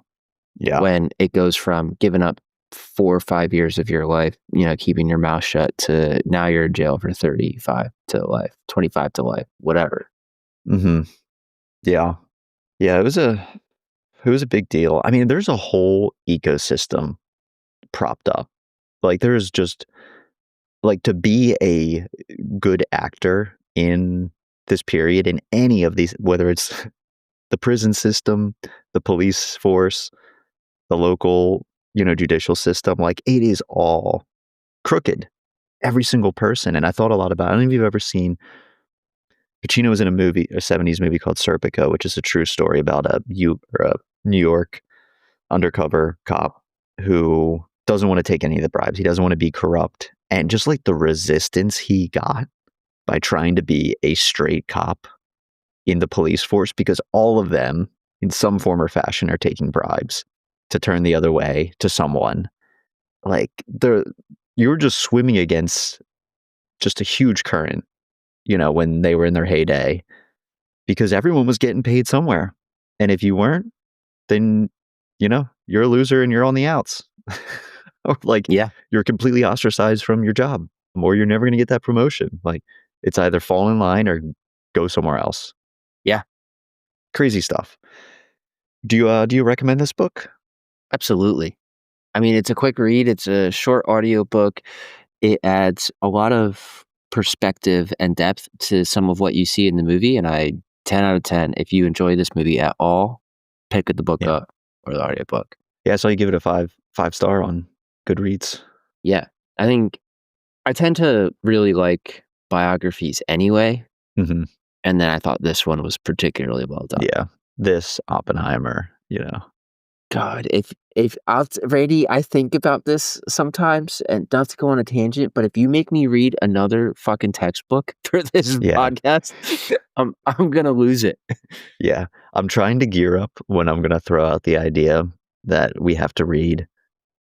Yeah. when it goes from giving up 4 or 5 years of your life, keeping your mouth shut to now you're in jail for 35 to life, 25 to life, whatever. Hmm. Yeah. Yeah. It was a big deal. I mean, there's a whole ecosystem propped up. Like, there's just like to be a good actor in this period in any of these, whether it's the prison system, the police force, the local, judicial system, like it is all crooked. Every single person. And I thought a lot about, I don't know if you've ever seen, Pacino was in a 70s movie called Serpico, which is a true story about a New York undercover cop who doesn't want to take any of the bribes. He doesn't want to be corrupt. And just like the resistance he got by trying to be a straight cop in the police force, because all of them, in some form or fashion, are taking bribes to turn the other way to someone. Like, you're just swimming against just a huge current, when they were in their heyday, because everyone was getting paid somewhere. And if you weren't, then, you're a loser and you're on the outs. Or like Yeah, you're completely ostracized from your job, or you're never going to get that promotion. Like, it's either fall in line or go somewhere else. yeah, Crazy stuff. Do you recommend this book? absolutely. I mean, it's a quick read, it's a short audiobook. It adds a lot of perspective and depth to some of what you see in the movie, and I 10 out of 10, if you enjoy this movie at all, pick the book Yeah. up or the audiobook. Yeah, I saw you give it a five star on Goodreads. Yeah, I think I tend to really like biographies anyway, Hmm. and then I thought this one was particularly well done. Yeah. this Oppenheimer, God, if Randy, I think about this sometimes, and not to go on a tangent, but if you make me read another fucking textbook for this Yeah. podcast, I'm gonna lose it. Yeah. I'm trying to gear up when I'm gonna throw out the idea that we have to read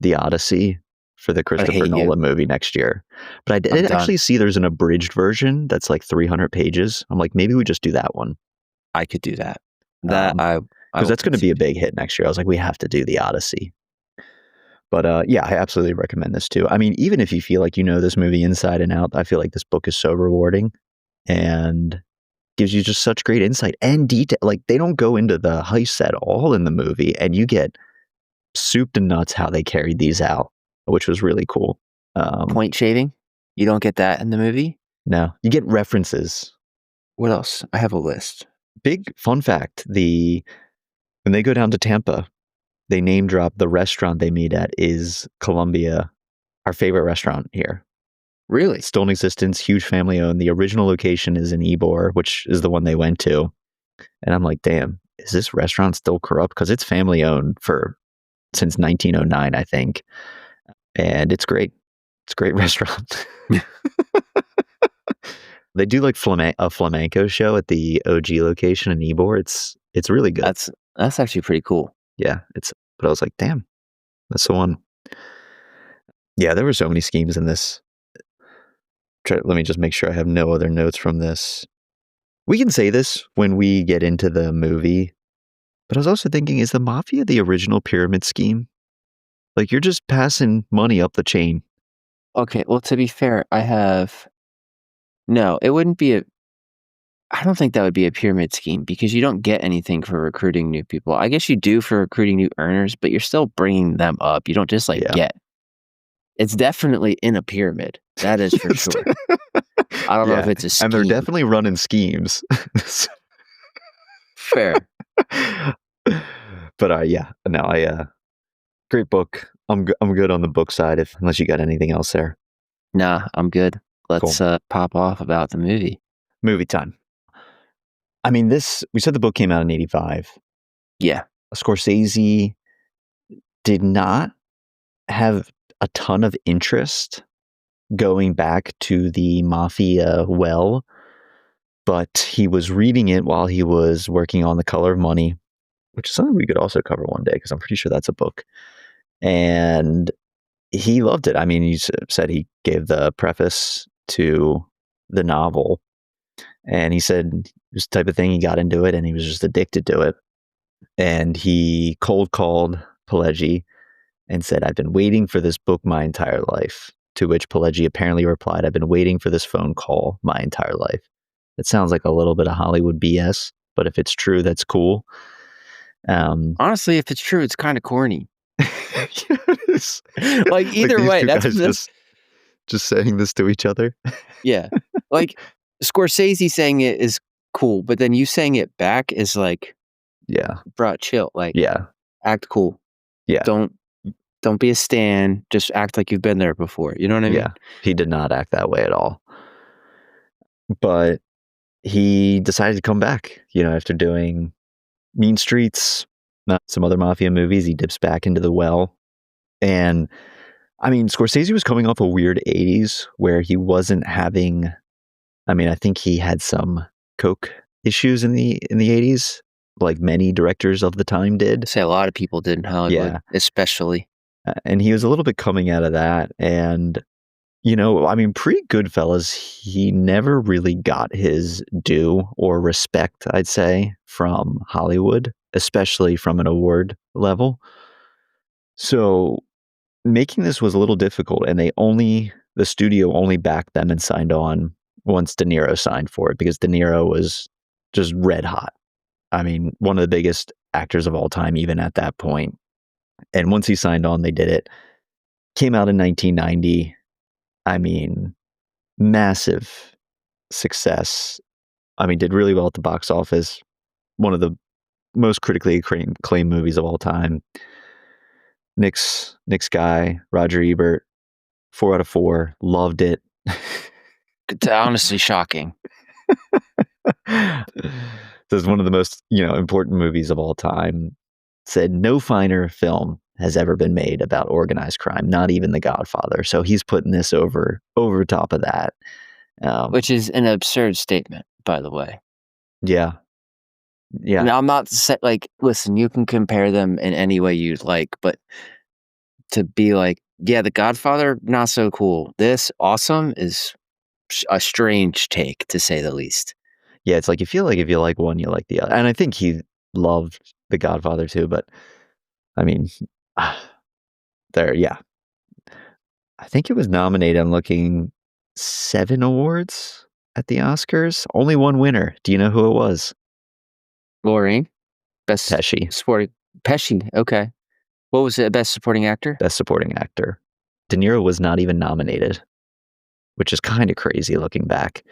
The Odyssey for the Christopher hate you. Nolan movie next year. But I did actually see there's an abridged version that's like 300 pages. I'm like, maybe we just do that one. I could do that. Because that's going to be a big hit next year. I was like, we have to do The Odyssey. But yeah, I absolutely recommend this too. I mean, even if you feel like you know this movie inside and out, I feel like this book is so rewarding and gives you just such great insight and detail. Like, they don't go into the heists at all in the movie, and you get soup to nuts how they carried these out, which was really cool. Point shaving? You don't get that in the movie? No, you get references. What else? I have a list. Big fun fact, when they go down to Tampa, they name drop the restaurant they meet at is Columbia, our favorite restaurant here. Really? Still in existence, huge family owned. The original location is in Ybor, which is the one they went to. And I'm like, damn, is this restaurant still corrupt? Because it's family owned since 1909, I think. And it's great. It's a great restaurant. They do like a flamenco show at the OG location in Ybor. It's really good. That's actually pretty cool. Yeah, but I was like, damn, that's the one. Yeah, there were so many schemes in this. Let me just make sure I have no other notes from this. We can say this when we get into the movie, but I was also thinking, is the mafia the original pyramid scheme? Like, you're just passing money up the chain. Okay, well, to be fair, no, it wouldn't be I don't think that would be a pyramid scheme because you don't get anything for recruiting new people. I guess you do for recruiting new earners, but you're still bringing them up. You don't just get. It's definitely in a pyramid. That is for sure. I don't know if it's a scheme. And they're definitely running schemes. Fair. But great book. I'm good on the book side unless you got anything else there. Nah, I'm good. Let's pop off about the movie. Movie time. I mean, we said the book came out in 1985. Yeah. Scorsese did not have a ton of interest going back to the mafia but he was reading it while he was working on The Color of Money, which is something we could also cover one day because I'm pretty sure that's a book. And he loved it. I mean, he said he gave the preface to the novel, and he said it was the type of thing he got into it and he was just addicted to it. And he cold called Pileggi and said, "I've been waiting for this book my entire life." To which Pileggi apparently replied, "I've been waiting for this phone call my entire life." It sounds like a little bit of Hollywood BS, but if it's true, that's cool. Honestly, if it's true, it's kind of corny. Yes. Like, either way, that's just saying this to each other. Yeah. Like, Scorsese saying it is cool, but then you saying it back is like, yeah, bro, chill. Like, yeah, act cool. Yeah. Don't be a stan. Just act like you've been there before. You know what I mean? Yeah. He did not act that way at all. But he decided to come back, after doing Mean Streets, some other mafia movies. He dips back into the well. And I mean, Scorsese was coming off a weird 80s where he wasn't having, I think he had some coke issues in the 80s, like many directors of the time did. I'd say a lot of people did in Hollywood, especially. And he was a little bit coming out of that. And, pre-Goodfellas, he never really got his due or respect, I'd say, from Hollywood, especially from an award level. So making this was a little difficult, and the studio only backed them and signed on once De Niro signed for it, because De Niro was just red hot. I mean, one of the biggest actors of all time, even at that point. And once he signed on, they did it. Came out in 1990. I mean, massive success. I mean, did really well at the box office. One of the most critically acclaimed movies of all time. Nick's guy, Roger Ebert, 4 out of 4. Loved it. It's honestly shocking. Says one of the most, important movies of all time. Said no finer film has ever been made about organized crime, not even The Godfather. So he's putting this over top of that. Which is an absurd statement, by the way. Yeah. Yeah. Now, I'm not like, listen, you can compare them in any way you'd like, but to be like, yeah, The Godfather, not so cool. This awesome is a strange take, to say the least. Yeah, it's like you feel like if you like one, you like the other. And I think he loved The Godfather too, but I mean, yeah. I think it was nominated. I'm looking 7 awards at the Oscars. Only one winner. Do you know who it was? Lorraine, best Pesci. supporting. Pesci, okay. What was it? Best supporting actor? Best supporting actor. De Niro was not even nominated, which is kind of crazy looking back.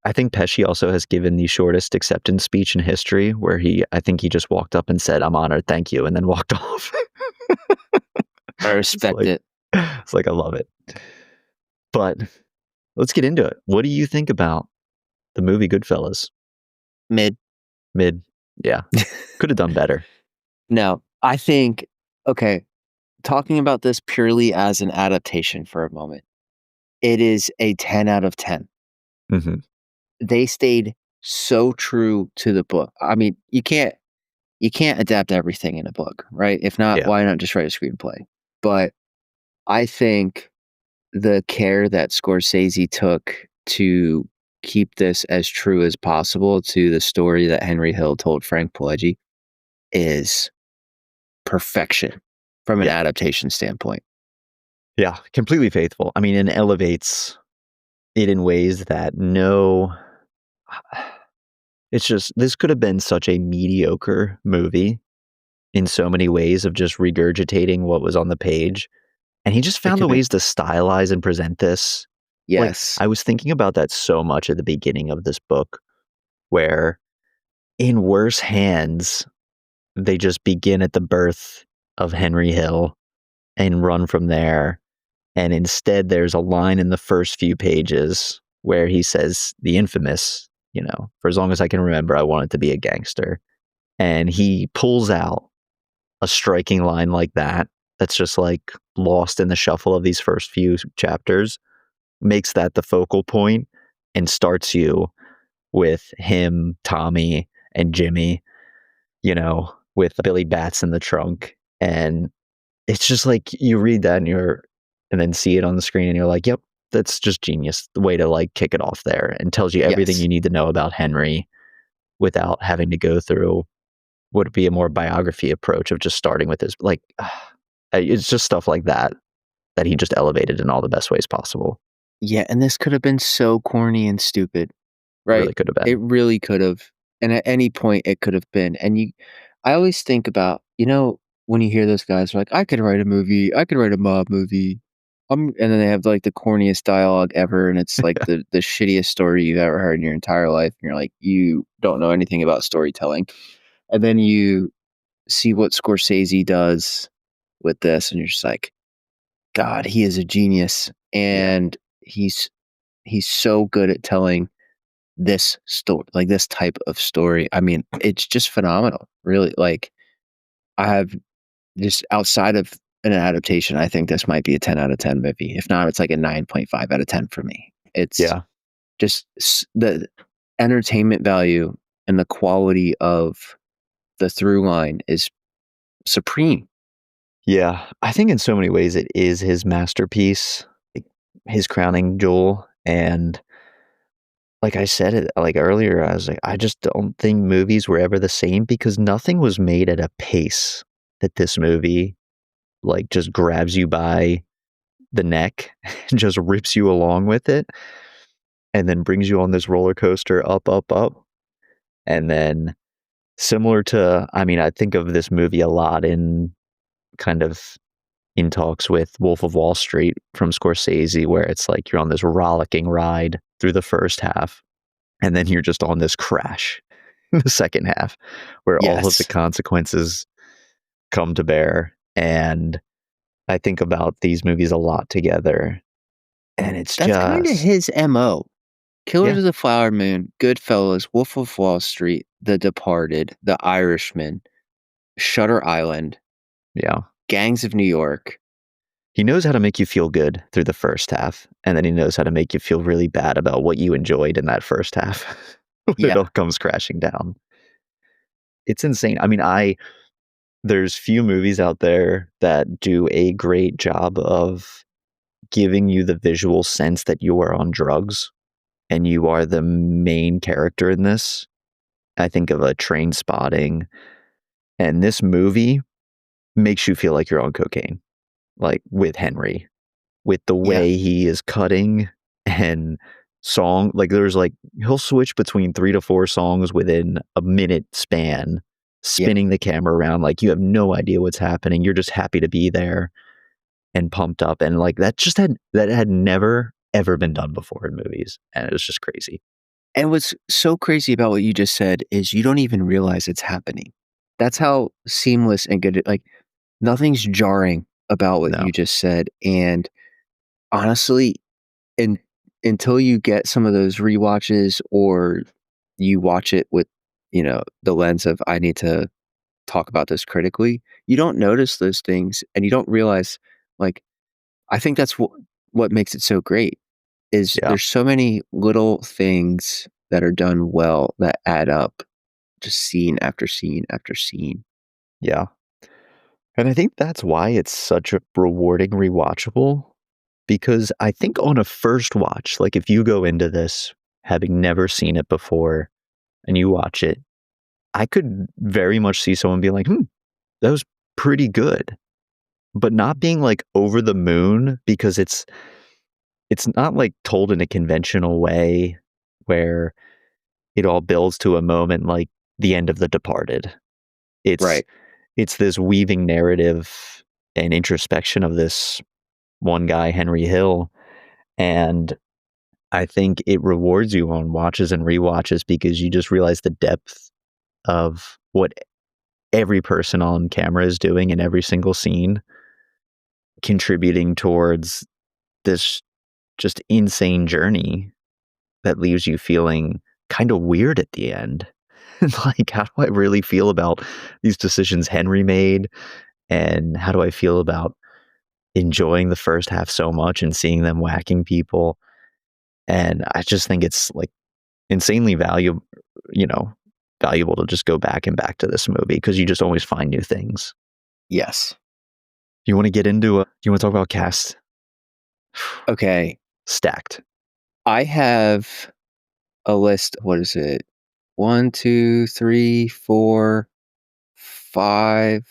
I think Pesci also has given the shortest acceptance speech in history, where I think he just walked up and said, "I'm honored, thank you," and then walked off. I respect it. It's like, I love it. But let's get into it. What do you think about the movie Goodfellas? Mid. Yeah. Could have done better. No, I think, okay, talking about this purely as an adaptation for a moment, it is a 10 out of 10. Mm-hmm. They stayed so true to the book. I mean, you can't adapt everything in a book, right? If not, Yeah. why not just write a screenplay? But I think the care that Scorsese took to keep this as true as possible to the story that Henry Hill told Frank Pileggi is perfection from an adaptation standpoint. Yeah, completely faithful. I mean, it elevates it in ways that it's just, this could have been such a mediocre movie in so many ways of just regurgitating what was on the page. And he just found the ways to stylize and present this. Yes. Like, I was thinking about that so much at the beginning of this book, where in worse hands, they just begin at the birth of Henry Hill and run from there. And instead, there's a line in the first few pages where he says the infamous, for as long as I can remember, I wanted to be a gangster. And he pulls out a striking line like that, that's just like lost in the shuffle of these first few chapters, makes that the focal point, and starts you with him, Tommy, and Jimmy, with Billy Bats in the trunk. And it's just like you read that and then see it on the screen and you're like, yep, that's just genius. The way to like kick it off there, and tells you everything you need to know about Henry without having to go through what would be a more biography approach of just starting with his, it's just stuff like that he just elevated in all the best ways possible. Yeah, and this could have been so corny and stupid, right? Really could have been. It really could have. And at any point it could have been. And I always think about, when you hear those guys are like, I could write a movie, I could write a mob movie. And then they have like the corniest dialogue ever, and it's like the shittiest story you've ever heard in your entire life. And you're like, you don't know anything about storytelling. And then you see what Scorsese does with this, and you're just like, God, he is a genius. And he's so good at telling this story, like this type of story. I mean, it's just phenomenal, really. Like, I have just, outside of an adaptation, I think this might be a 10 out of 10 movie. If not, it's like a 9.5 out of 10 for me. It's just the entertainment value and the quality of the through line is supreme. Yeah, I think in so many ways it is his masterpiece, his crowning jewel. And like I said it like earlier, I was like, I just don't think movies were ever the same, because nothing was made at a pace that this movie like just grabs you by the neck and just rips you along with it, and then brings you on this roller coaster up, up, up. And then similar to, I mean, I think of this movie a lot in kind of in talks with Wolf of Wall Street from Scorsese, where it's like you're on this rollicking ride through the first half, and then you're just on this crash in the second half, where all of the consequences come to bear. And I think about these movies a lot together, and that's kind of his MO. Killers Yeah. of the Flower Moon, Goodfellas, Wolf of Wall Street, The Departed, The Irishman, Shutter Island, Yeah. Gangs of New York. He knows how to make you feel good through the first half, and then he knows how to make you feel really bad about what you enjoyed in that first half when it Yeah, all comes crashing down. It's insane. I mean, there's few movies out there that do a great job of giving you the visual sense that you are on drugs and you are the main character in this. I think of a Train Spotting, and this movie makes you feel like you're on cocaine, like with Henry, with the yeah, way he is cutting and like there's like he'll switch between 3 to 4 songs within a minute span, yeah. spinning the camera around like you have no idea what's happening. You're just happy to be there and pumped up, and like that had never ever been done before in movies, and it was just crazy. And what's so crazy about what you just said is you don't even realize it's happening. That's how seamless and good like, nothing's jarring about what No. you just said, and honestly, and until you get some of those rewatches or you watch it with, the lens of, "I need to talk about this critically," you don't notice those things, and you don't realize, like, I think that's what makes it so great is Yeah. there's so many little things that are done well that add up, just scene after scene after scene. Yeah. And I think that's why it's such a rewarding rewatchable, because I think on a first watch, like if you go into this having never seen it before and you watch it, I could very much see someone being like, that was pretty good, but not being like over the moon because it's not like told in a conventional way where it all builds to a moment like the end of The Departed. It's Right. it's this weaving narrative and introspection of this one guy, Henry Hill, and I think it rewards you on watches and rewatches because you just realize the depth of what every person on camera is doing in every single scene, contributing towards this just insane journey that leaves you feeling kind of weird at the end. Like, how do I really feel about these decisions Henry made? And how do I feel about enjoying the first half so much and seeing them whacking people? And I just think it's like insanely you know, valuable to just go back to this movie because you just always find new things. Yes. You want to get into you want to talk about cast? Okay. Stacked. I have a list. What is it? 1, 2, 3, 4, 5,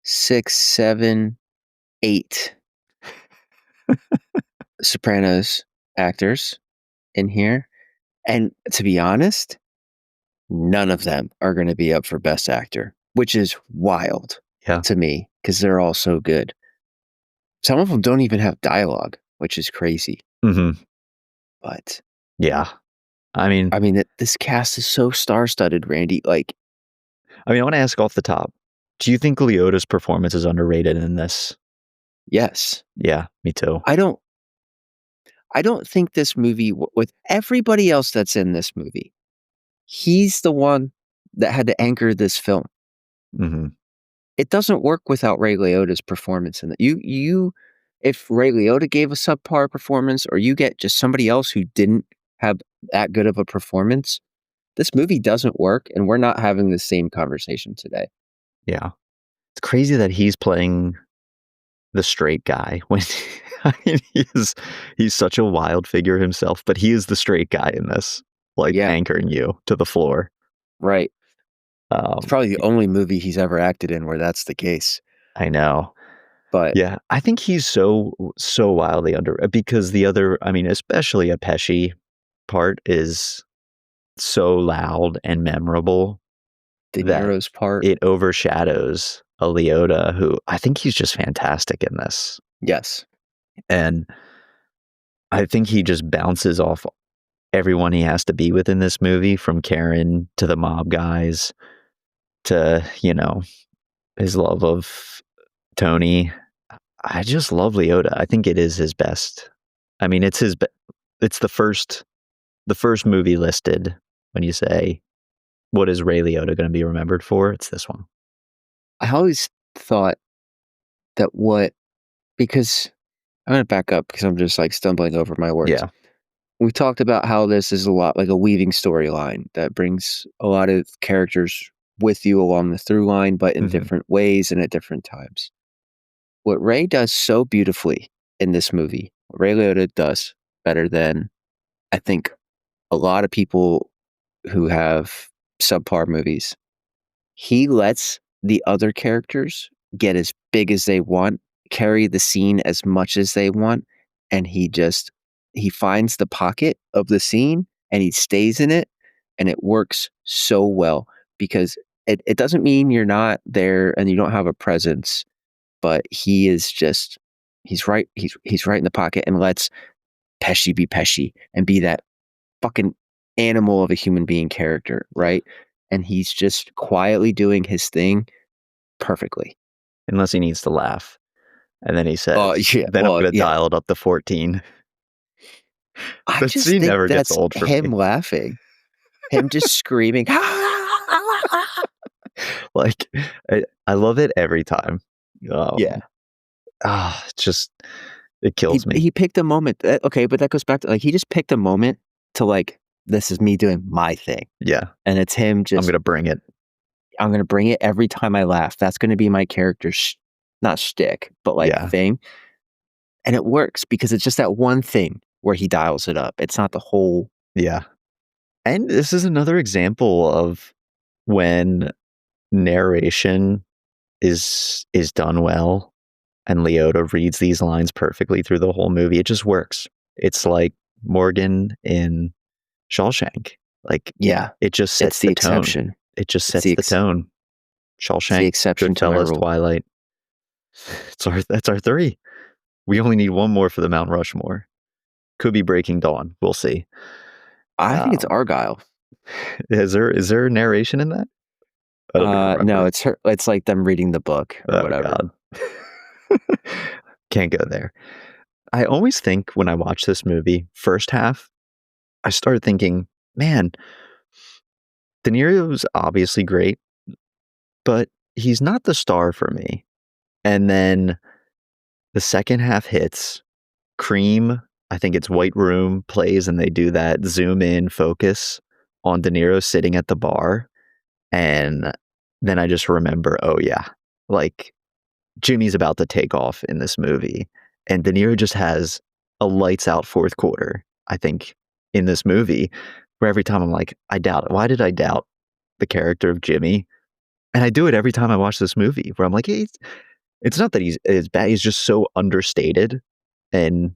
6, 7, 8 Sopranos actors in here. And to be honest, none of them are going to be up for Best Actor, which is wild Yeah. to me because they're all so good. Some of them don't even have dialogue, which is crazy. Hmm. But Yeah. I mean, this cast is so star-studded, Randy. Like, I want to ask off the top. Do you think Leota's performance is underrated in this? yes, Yeah, me too. I don't. I don't think this movie, with everybody else that's in this movie, he's the one that had to anchor this film. Hmm. It doesn't work without Ray Liotta's performance in it. If Ray Liotta gave a subpar performance, or you get just somebody else who didn't have that good of a performance, this movie doesn't work, and we're not having the same conversation today. Yeah. It's crazy that he's playing the straight guy when I mean, he's such a wild figure himself, but he is the straight guy in this, like Yeah, anchoring you to the floor. right. It's Um, probably the only movie he's ever acted in where that's the case. I know. But Yeah, I think he's so wildly under because the other, especially a Pesci part is so loud and memorable De that Niro's part, it overshadows a Leota who I think he's just fantastic in this. yes. And I think he just bounces off everyone he has to be with in this movie, from Karen to the mob guys to, his love of Tony. I just love Leota. I think it is his best. It's the first the first movie listed when you say, what is Ray Liotta going to be remembered for? It's this one. I always thought that because I'm going to back up because I'm just like stumbling over my words. Yeah. We talked about how this is a lot like a weaving storyline that brings a lot of characters with you along the through line, but in different ways and at different times. What Ray does so beautifully in this movie, what Ray Liotta does better than I think a lot of people who have subpar movies, he lets the other characters get as big as they want, carry the scene as much as they want, and he finds the pocket of the scene and he stays in it, and it works so well because it doesn't mean you're not there and you don't have a presence, but he's right in the pocket and lets Pesci be Pesci and be that fucking animal of a human being character, right? And he's just quietly doing his thing perfectly. Unless he needs to laugh. And then he says, Yeah, then I'm going to dial it up to 14. I That just scene think never gets that's old for him me. laughing, him just screaming. Like, I love it every time. Yeah. It kills me. He picked a moment. Okay, but that goes back to like, he just picked a moment to like, this is me doing my thing. Yeah. And it's him just. I'm going to bring it. I'm going to bring it every time I laugh. That's going to be my character's, not shtick, but like thing. And it works because it's just that one thing where he dials it up. It's not the whole. Yeah. And this is another example of when narration is done well and Liotta reads these lines perfectly through the whole movie. It just works. It's like Morgan in Shawshank. Like, yeah, it just sets the tone. Exception. It just sets the tone. Shawshank, the exception Goodfellas, Twilight. That's our 3. We only need one more for the Mount Rushmore. Could be Breaking Dawn. We'll see. I think it's Argyle. Is there narration in that? No, it's her. It's like them reading the book or whatever. God. Can't go there. I always think when I watch this movie, first half, I start thinking, man, De Niro's obviously great, but he's not the star for me. And then the second half hits, Cream, I think it's White Room, plays, and they do that zoom in focus on De Niro sitting at the bar. And then I just remember, oh yeah, like Jimmy's about to take off in this movie. And De Niro just has a lights out fourth quarter, I think, in this movie, where every time I'm like, I doubt it. Why did I doubt the character of Jimmy? And I do it every time I watch this movie, where I'm like, it's not that he's bad. He's just so understated and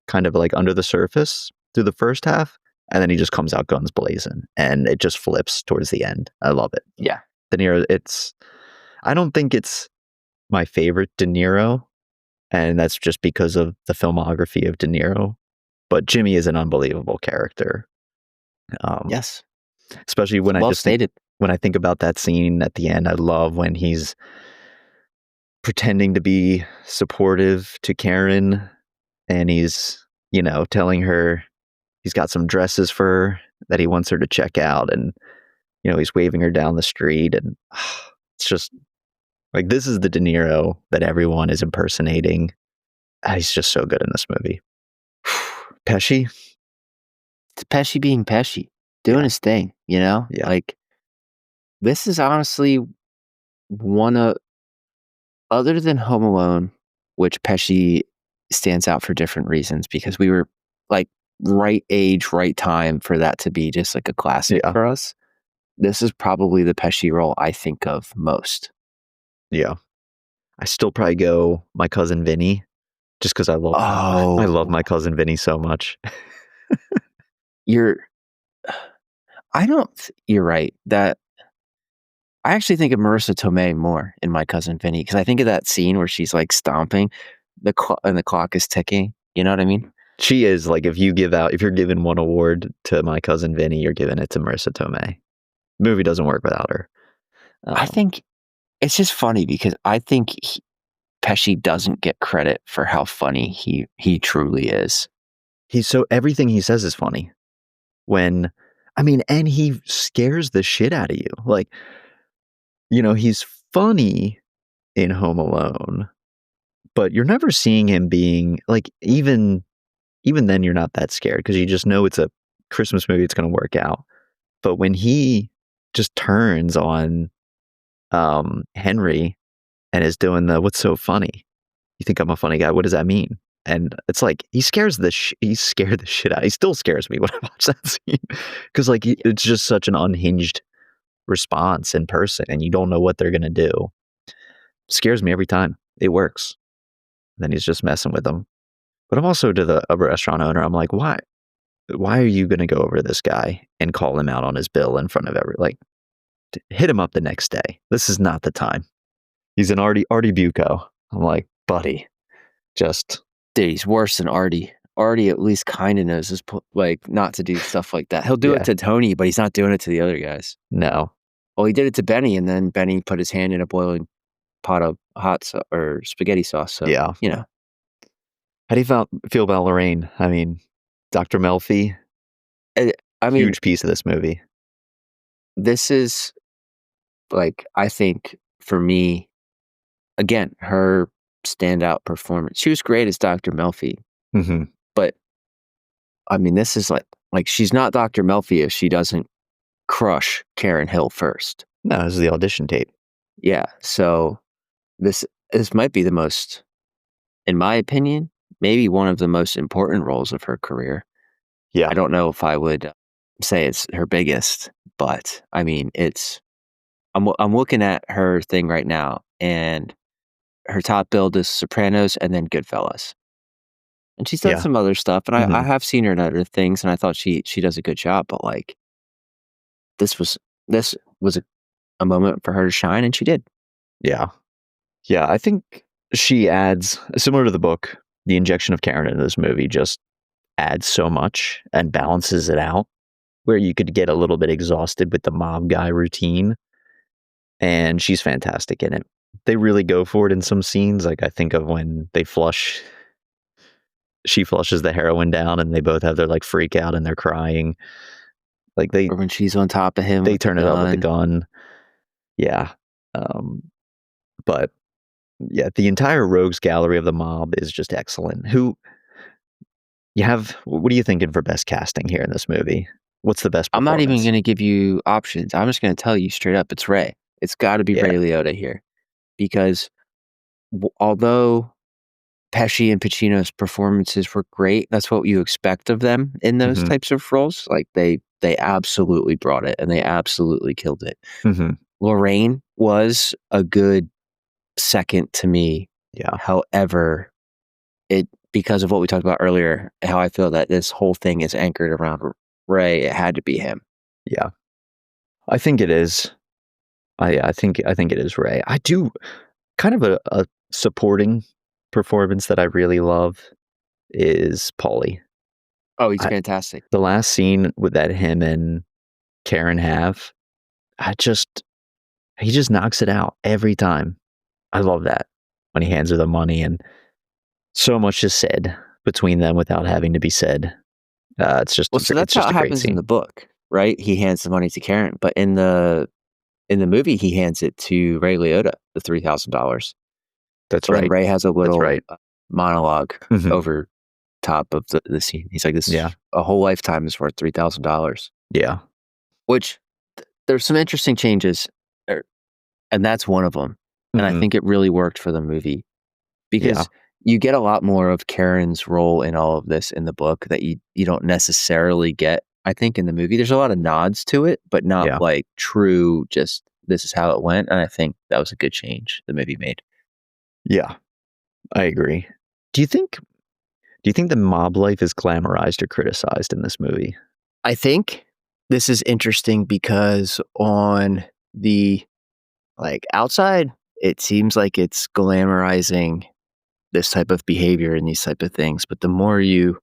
kind of like under the surface through the first half. And then he just comes out guns blazing and it just flips towards the end. I love it. Yeah. De Niro, I don't think it's my favorite De Niro, and that's just because of the filmography of De Niro. But Jimmy is an unbelievable character. Yes. Especially when when I think about that scene at the end, I love when he's pretending to be supportive to Karen and he's, telling her he's got some dresses for her that he wants her to check out. And, he's waving her down the street. And it's just like, this is the De Niro that everyone is impersonating. He's just so good in this movie. Pesci? It's Pesci being Pesci, doing his thing, Yeah. Like, this is honestly one of, other than Home Alone, which Pesci stands out for different reasons because we were like right age, right time for that to be just like a classic for us. This is probably the Pesci role I think of most. Yeah. I still probably go My Cousin Vinny just because I love My Cousin Vinny so much. You're right. That I actually think of Marissa Tomei more in My Cousin Vinny because I think of that scene where she's like stomping and the clock is ticking. You know what I mean? She is like, if you're giving one award to My Cousin Vinny, you're giving it to Marissa Tomei. The movie doesn't work without her. I think it's just funny because I think Pesci doesn't get credit for how funny he truly is. Everything he says is funny. when, and he scares the shit out of you. Like, he's funny in Home Alone, but you're never seeing him being like, even then you're not that scared because you just know it's a Christmas movie, it's going to work out. But when he just turns on Henry and is doing the "what's so funny? You think I'm a funny guy? What does that mean?" And it's like he scared the shit out. He still scares me when I watch that scene because it's just such an unhinged response in person, and you don't know what they're gonna do. Scares me every time. It works. And then he's just messing with them. But I'm also to the restaurant owner. I'm like, why? Why are you gonna go over to this guy and call him out on his bill in front of hit him up the next day? This is not the time. He's an Artie Bucco. I'm like, buddy, just. Dude, he's worse than Artie. Artie at least kind of knows his not to do stuff like that. He'll do it to Tony, but he's not doing it to the other guys. No. Well, he did it to Benny, and then Benny put his hand in a boiling pot of or spaghetti sauce. So yeah, How do you feel about Lorraine? Dr. Melfi. Huge piece of this movie. This is I think for me, again, her standout performance. She was great as Dr. Melfi. Mm-hmm. But this is like she's not Dr. Melfi if she doesn't crush Karen Hill first. No, this is the audition tape. Yeah. So this might be the most, in my opinion, maybe one of the most important roles of her career. Yeah. I don't know if I would say it's her biggest, but it's. I'm looking at her thing right now, and her top build is Sopranos and then Goodfellas. And she's done some other stuff, and I have seen her in other things, and I thought she does a good job. But this was a moment for her to shine, and she did. Yeah. I think she adds, similar to the book, the injection of Karen into this movie just adds so much and balances it out, where you could get a little bit exhausted with the mob guy routine. And she's fantastic in it. They really go for it in some scenes. I think of when she flushes the heroin down and they both have their freak out and they're crying. Or when she's on top of him, they turn it up with the gun. Yeah. But yeah, the entire rogues gallery of the mob is just excellent. What are you thinking for best casting here in this movie? What's the best performance? I'm not even going to give you options. I'm just going to tell you straight up, it's Ray. It's got to be Ray Liotta here. Because although Pesci and Pacino's performances were great, that's what you expect of them in those types of roles. They absolutely brought it, and they absolutely killed it. Mm-hmm. Lorraine was a good second to me. Yeah. However, because of what we talked about earlier, how I feel that this whole thing is anchored around Ray, it had to be him. Yeah. I think it is. I think it is Ray. I do kind of a supporting performance that I really love is Paulie. Oh, he's fantastic. The last scene that him and Karen have, he just knocks it out every time. I love that when he hands her the money, and so much is said between them without having to be said. It's just so that's how it happens in the book, right? He hands the money to Karen, but in the movie, he hands it to Ray Liotta, the $3,000. That's right. And Ray has a little monologue over top of the scene. He's like, "This a whole lifetime is worth $3,000." Yeah. Which there's some interesting changes, and that's one of them. And I think it really worked for the movie because you get a lot more of Karen's role in all of this in the book that you don't necessarily get, I think, in the movie. There's a lot of nods to it, but not true, just this is how it went. And I think that was a good change the movie made. Yeah, I agree. Do you think the mob life is glamorized or criticized in this movie? I think this is interesting because on the outside, it seems like it's glamorizing this type of behavior and these type of things. But the more you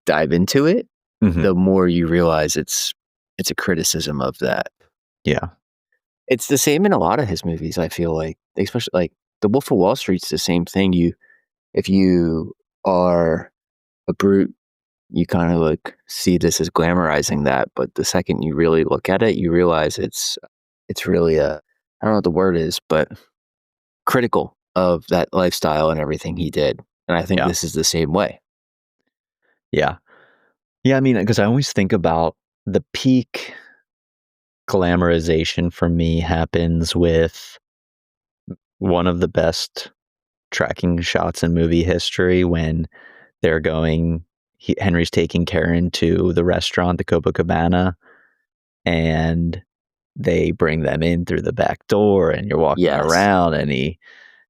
dive into it, the more you realize it's a criticism of that. Yeah. It's the same in a lot of his movies, I feel like. Especially The Wolf of Wall Street's the same thing. If you are a brute you kind of like see this as glamorizing that, but the second you really look at it, you realize it's really I don't know what the word is, but critical of that lifestyle and everything he did. And I think Yeah. this is the same way. Yeah. Yeah. I mean, because I always think about the peak glamorization for me happens with one of the best tracking shots in movie history when they're going, Henry's taking Karen to the restaurant, the Copacabana, and they bring them in through the back door, and you're walking Yes. around, and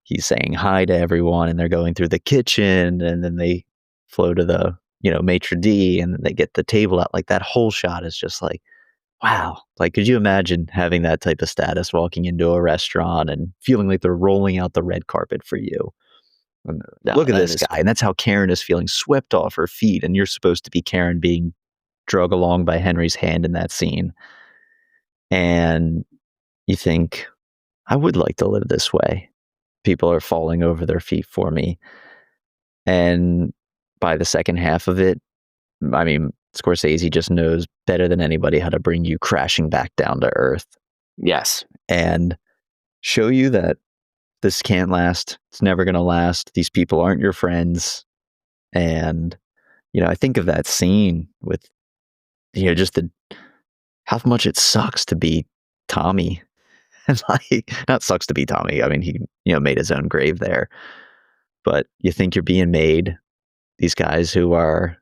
he's saying hi to everyone, and they're going through the kitchen, and then they flow to the maitre d, and then they get the table out. Like that whole shot is just like, wow. Like, could you imagine having that type of status, walking into a restaurant and feeling like they're rolling out the red carpet for you? And No, look at that this is guy, and that's how Karen is feeling, swept off her feet, and you're supposed to be Karen being drug along by Henry's hand in that scene. And you think, I would like to live this way. People are falling over their feet for me. And by the second half of it, I mean, Scorsese just knows better than anybody how to bring you crashing back down to earth yes. and show you that this can't last. It's never going to last. These people aren't your friends. And, I think of that scene with, just how much it sucks to be Tommy. And like, not sucks to be Tommy. I mean, he, made his own grave there. But you think you're being made. These guys who are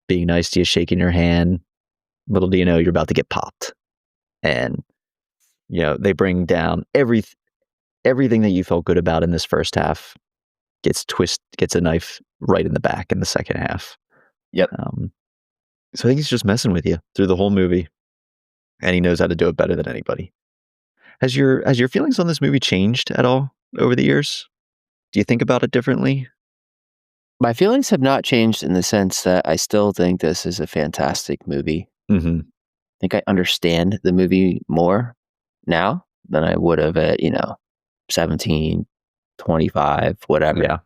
being nice to you, shaking your hand, little do you know you're about to get popped. And, they bring down everything that you felt good about in this first half gets a knife right in the back in the second half. Yep. So I think he's just messing with you through the whole movie, and he knows how to do it better than anybody. Has your feelings on this movie changed at all over the years? Do you think about it differently? My feelings have not changed in the sense that I still think this is a fantastic movie. Mm-hmm. I think I understand the movie more now than I would have at, 17, 25, whatever. Yeah.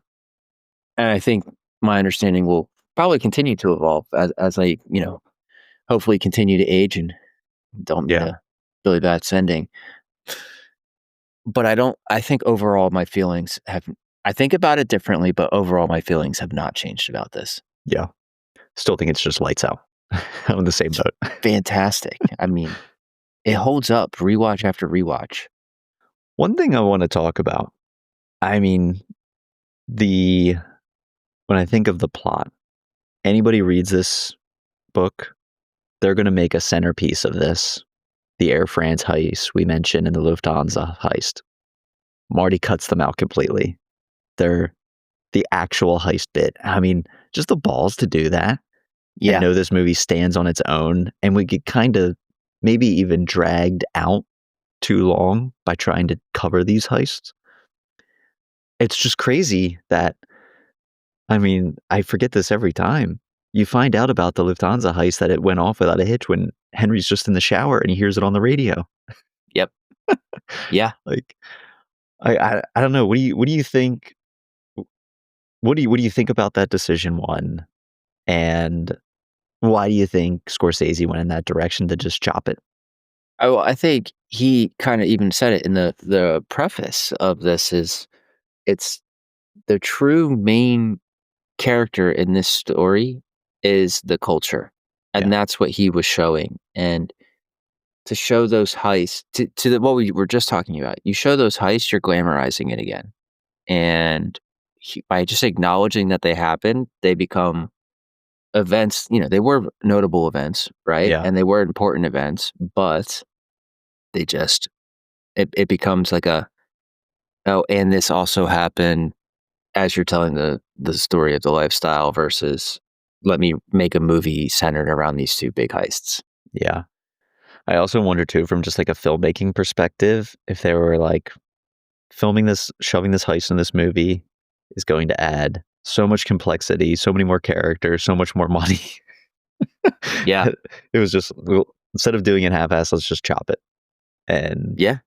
And I think my understanding will probably continue to evolve as I, hopefully continue to age and don't mean Yeah. a Billy Bat's ending. But I think overall my feelings I think about it differently, but overall my feelings have not changed about this. Yeah. Still think it's just lights out. I'm in the same boat. Fantastic. I mean, it holds up rewatch after rewatch. One thing I want to talk about, I mean, when I think of the plot, anybody reads this book, they're going to make a centerpiece of this. The Air France heist we mentioned and the Lufthansa heist. Marty cuts them out completely. They're the actual heist bit. I mean, just the balls to do that. Yeah. I know this movie stands on its own, and we get kind of maybe even dragged out too long by trying to cover these heists. It's just crazy that, I mean, I forget this every time. You find out about the Lufthansa heist that it went off without a hitch when Henry's just in the shower and he hears it on the radio. Yep. Yeah. Like, I don't know. What do you think? What do you think about that decision one? And why do you think Scorsese went in that direction to just chop it? Oh, I think he kind of even said it in the preface of this is it's the true main character in this story is the culture. And Yeah. that's what he was showing. And to show those heists what we were just talking about, you show those heists, you're glamorizing it again. And by just acknowledging that they happened, they become events, they were notable events, right? Yeah. And they were important events, but they just, it becomes like oh, and this also happened as you're telling the story of the lifestyle versus let me make a movie centered around these two big heists. Yeah. I also wonder too, from just like a filmmaking perspective, if they were like filming this, shoving this heist in this movie is going to add so much complexity, so many more characters, so much more money. Yeah. It was just, well, instead of doing it half-assed, let's just chop it. And Yeah.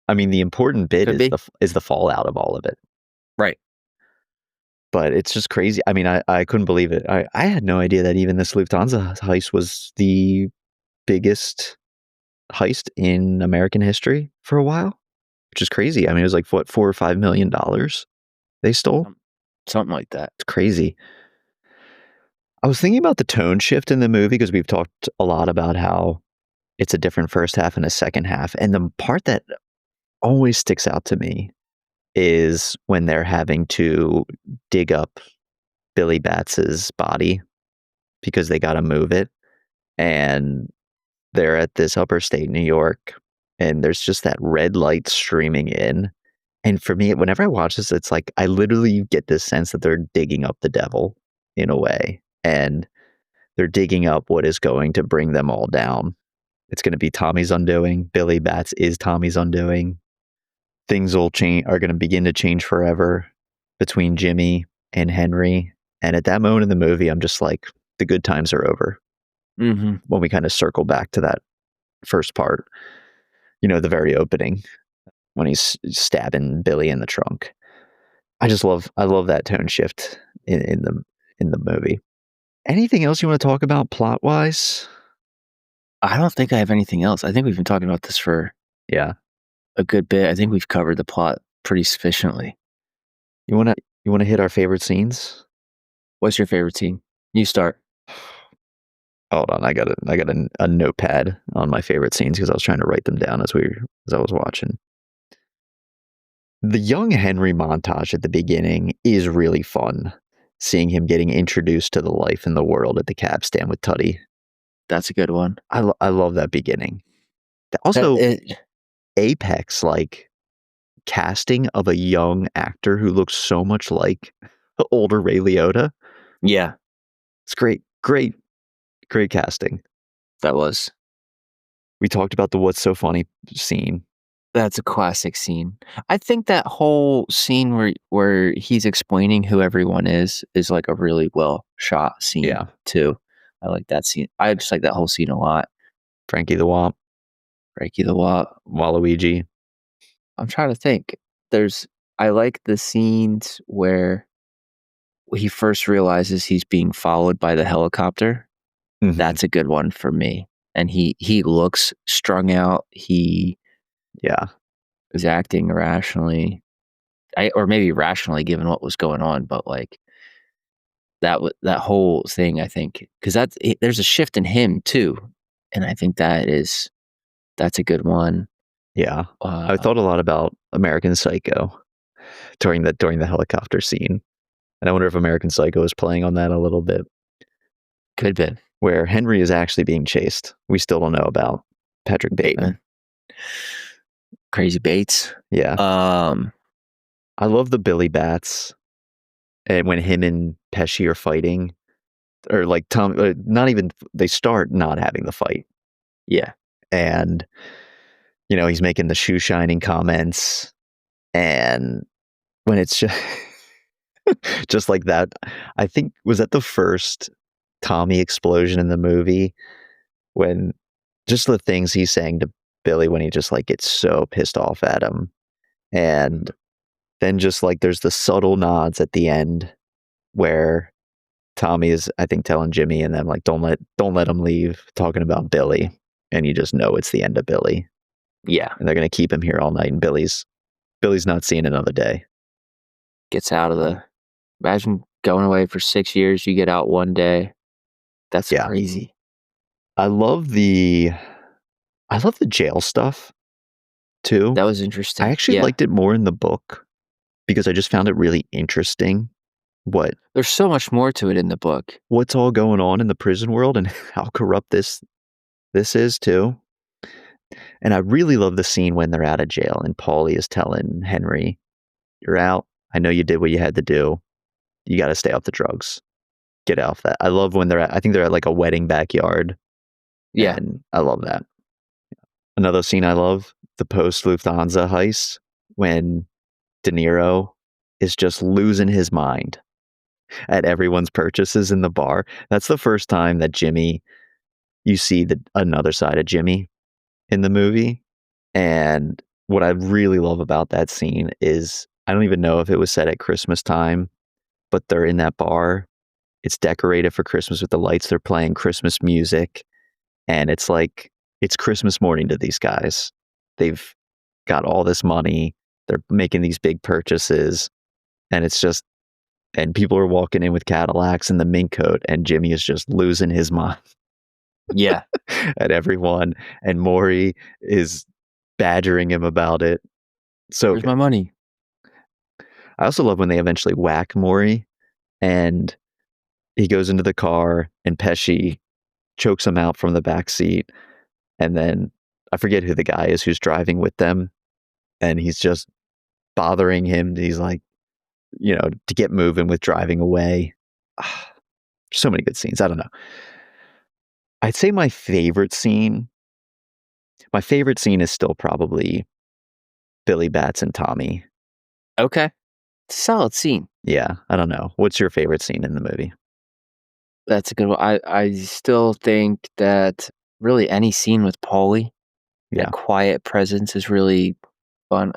I mean, the important bit Could be. is the fallout of all of it. Right. But it's just crazy. I mean, I couldn't believe it. I had no idea that even this Lufthansa heist was the biggest heist in American history for a while, which is crazy. I mean, it was like what, $4 or $5 million they stole. Something like that. It's crazy. I was thinking about the tone shift in the movie because we've talked a lot about how it's a different first half and a second half, and the part that always sticks out to me is when they're having to dig up Billy Batts's body because they got to move it, and they're at this upper state New York, and there's just that red light streaming in. And for me, whenever I watch this, it's like I literally get this sense that they're digging up the devil in a way, and they're digging up what is going to bring them all down. It's going to be Tommy's undoing. Billy Batts is Tommy's undoing. Things will change, are going to begin to change forever between Jimmy and Henry. And at that moment in the movie, I'm just like, the good times are over. Mm-hmm. When we kind of circle back to that first part, the very opening when he's stabbing Billy in the trunk. I love that tone shift in the movie. Anything else you want to talk about plot wise? I don't think I have anything else. I think we've been talking about this for a good bit. I think we've covered the plot pretty sufficiently. You want to hit our favorite scenes? What's your favorite scene? You start. Hold on, I got a notepad on my favorite scenes because I was trying to write them down as I was watching. The young Henry montage at the beginning is really fun. Seeing him getting introduced to the life and the world at the cab stand with Tutty. That's a good one. I love that beginning. Also, apex casting of a young actor who looks so much like older Ray Liotta. Yeah, it's great casting. That was. We talked about the "What's So Funny" scene. That's a classic scene. I think that whole scene where he's explaining who everyone is like a really well shot scene too. I like that scene. I just like that whole scene a lot. Frankie the Wop. Waluigi. I'm trying to think. I like the scenes where he first realizes he's being followed by the helicopter. Mm-hmm. That's a good one for me. And he looks strung out. He is acting irrationally. Or maybe rationally given what was going on, but like that whole thing, I think, because there's a shift in him too. And I think that's a good one. Yeah. I thought a lot about American Psycho during the helicopter scene. And I wonder if American Psycho is playing on that a little bit. Could be. Where Henry is actually being chased. We still don't know about Patrick Bateman. Crazy Bates. Yeah. I love the Billy Batts. And when him and Pesci are fighting, or like Tom, not even, they start not having the fight. Yeah. And, he's making the shoe shining comments. And when it's just like that, I think, was that the first Tommy explosion in the movie, when just the things he's saying to Billy when he just like gets so pissed off at him. And then just like there's the subtle nods at the end where Tommy is, I think, telling Jimmy and them like, don't let him leave, talking about Billy. And you just know it's the end of Billy. Yeah. And they're going to keep him here all night, and Billy's not seeing another day. Gets out of imagine going away for 6 years, you get out one day. That's crazy. I love the jail stuff too. That was interesting. I actually liked it more in the book because I just found it really interesting. There's so much more to it in the book. What's all going on in the prison world and how corrupt this is too. And I really love the scene when they're out of jail and Paulie is telling Henry, "You're out. I know you did what you had to do. You got to stay off the drugs. Get off that." I love when I think they're at like a wedding backyard. Yeah. And I love that. Another scene I love, the post Lufthansa heist, when De Niro is just losing his mind at everyone's purchases in the bar. That's the first time that you see another side of Jimmy in the movie. And what I really love about that scene is, I don't even know if it was set at Christmas time, but they're in that bar. It's decorated for Christmas with the lights. They're playing Christmas music. And it's like, it's Christmas morning to these guys. They've got all this money. They're making these big purchases. And it's just, and people are walking in with Cadillacs and the mink coat. And Jimmy is just losing his mind Yeah. at everyone. And Maury is badgering him about it. So Where's my money? I also love when they eventually whack Maury and he goes into the car and Pesci chokes him out from the back seat. And then I forget who the guy is who's driving with them. And he's just bothering him. He's like, to get moving with driving away. So many good scenes. I don't know. I'd say my favorite scene is still probably Billy Bats and Tommy. Okay. Solid scene. Yeah, I don't know. What's your favorite scene in the movie? That's a good one. I still think that really any scene with Paulie, that quiet presence is really fun.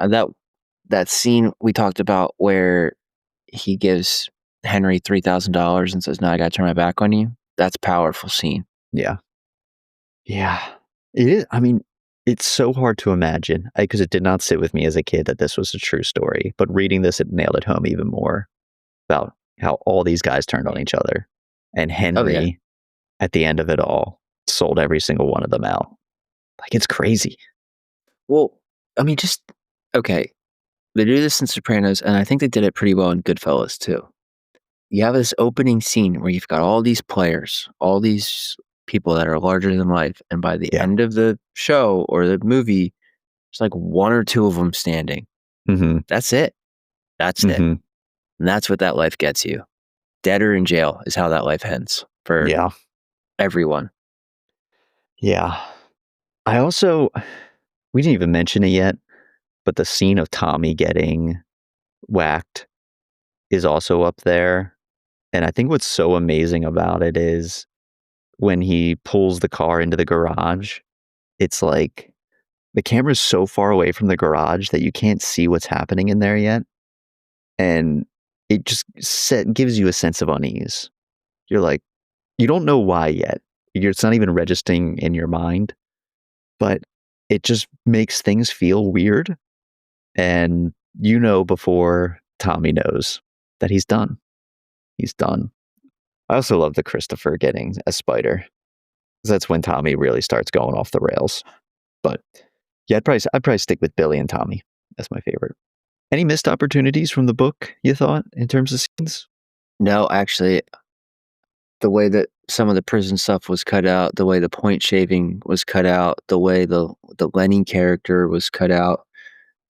That scene we talked about where he gives Henry $3,000 and says, "No, I got to turn my back on you." That's a powerful scene. Yeah. Yeah. It is. I mean, it's so hard to imagine because it did not sit with me as a kid that this was a true story. But reading this, it nailed it home even more about how all these guys turned on each other. And Henry, at the end of it all, sold every single one of them out. Like, it's crazy. Well, I mean, okay. They do this in Sopranos, and I think they did it pretty well in Goodfellas, too. You have this opening scene where you've got all these players, all these people that are larger than life, and by the end of the show or the movie, there's like one or two of them standing. Mm-hmm. That's it. That's it. And that's what that life gets you. Dead or in jail is how that life ends for everyone. Yeah. I also, we didn't even mention it yet, but the scene of Tommy getting whacked is also up there. And I think what's so amazing about it is when he pulls the car into the garage, it's like the camera's so far away from the garage that you can't see what's happening in there yet. And it just gives you a sense of unease. You're like, you don't know why yet. It's not even registering in your mind, but it just makes things feel weird. And before Tommy knows that he's done. He's done. I also love the Christopher getting a spider. That's when Tommy really starts going off the rails. But yeah, I'd probably stick with Billy and Tommy. That's my favorite. Any missed opportunities from the book, you thought, in terms of scenes? No, actually, the way that some of the prison stuff was cut out, the way the point shaving was cut out, the way the Lenny character was cut out,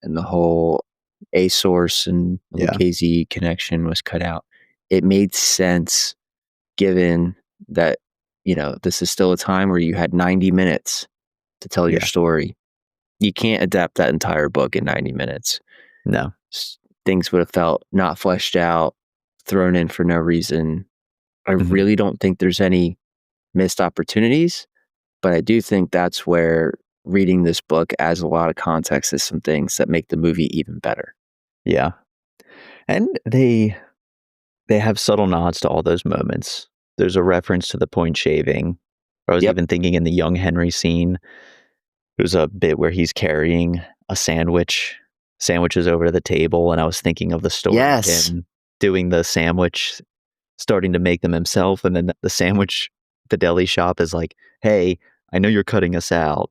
and the whole A-Source and Lucchese connection was cut out. It made sense given that, this is still a time where you had 90 minutes to tell your story. You can't adapt that entire book in 90 minutes. No. Things would have felt not fleshed out, thrown in for no reason. I really don't think there's any missed opportunities, but I do think that's where reading this book adds a lot of context to some things that make the movie even better. Yeah. And they have subtle nods to all those moments. There's a reference to the point shaving. I was even thinking in the young Henry scene, there's a bit where he's carrying a sandwiches over to the table, and I was thinking of the story of him doing the sandwich, starting to make them himself, and then the deli shop is like, "Hey, I know you're cutting us out.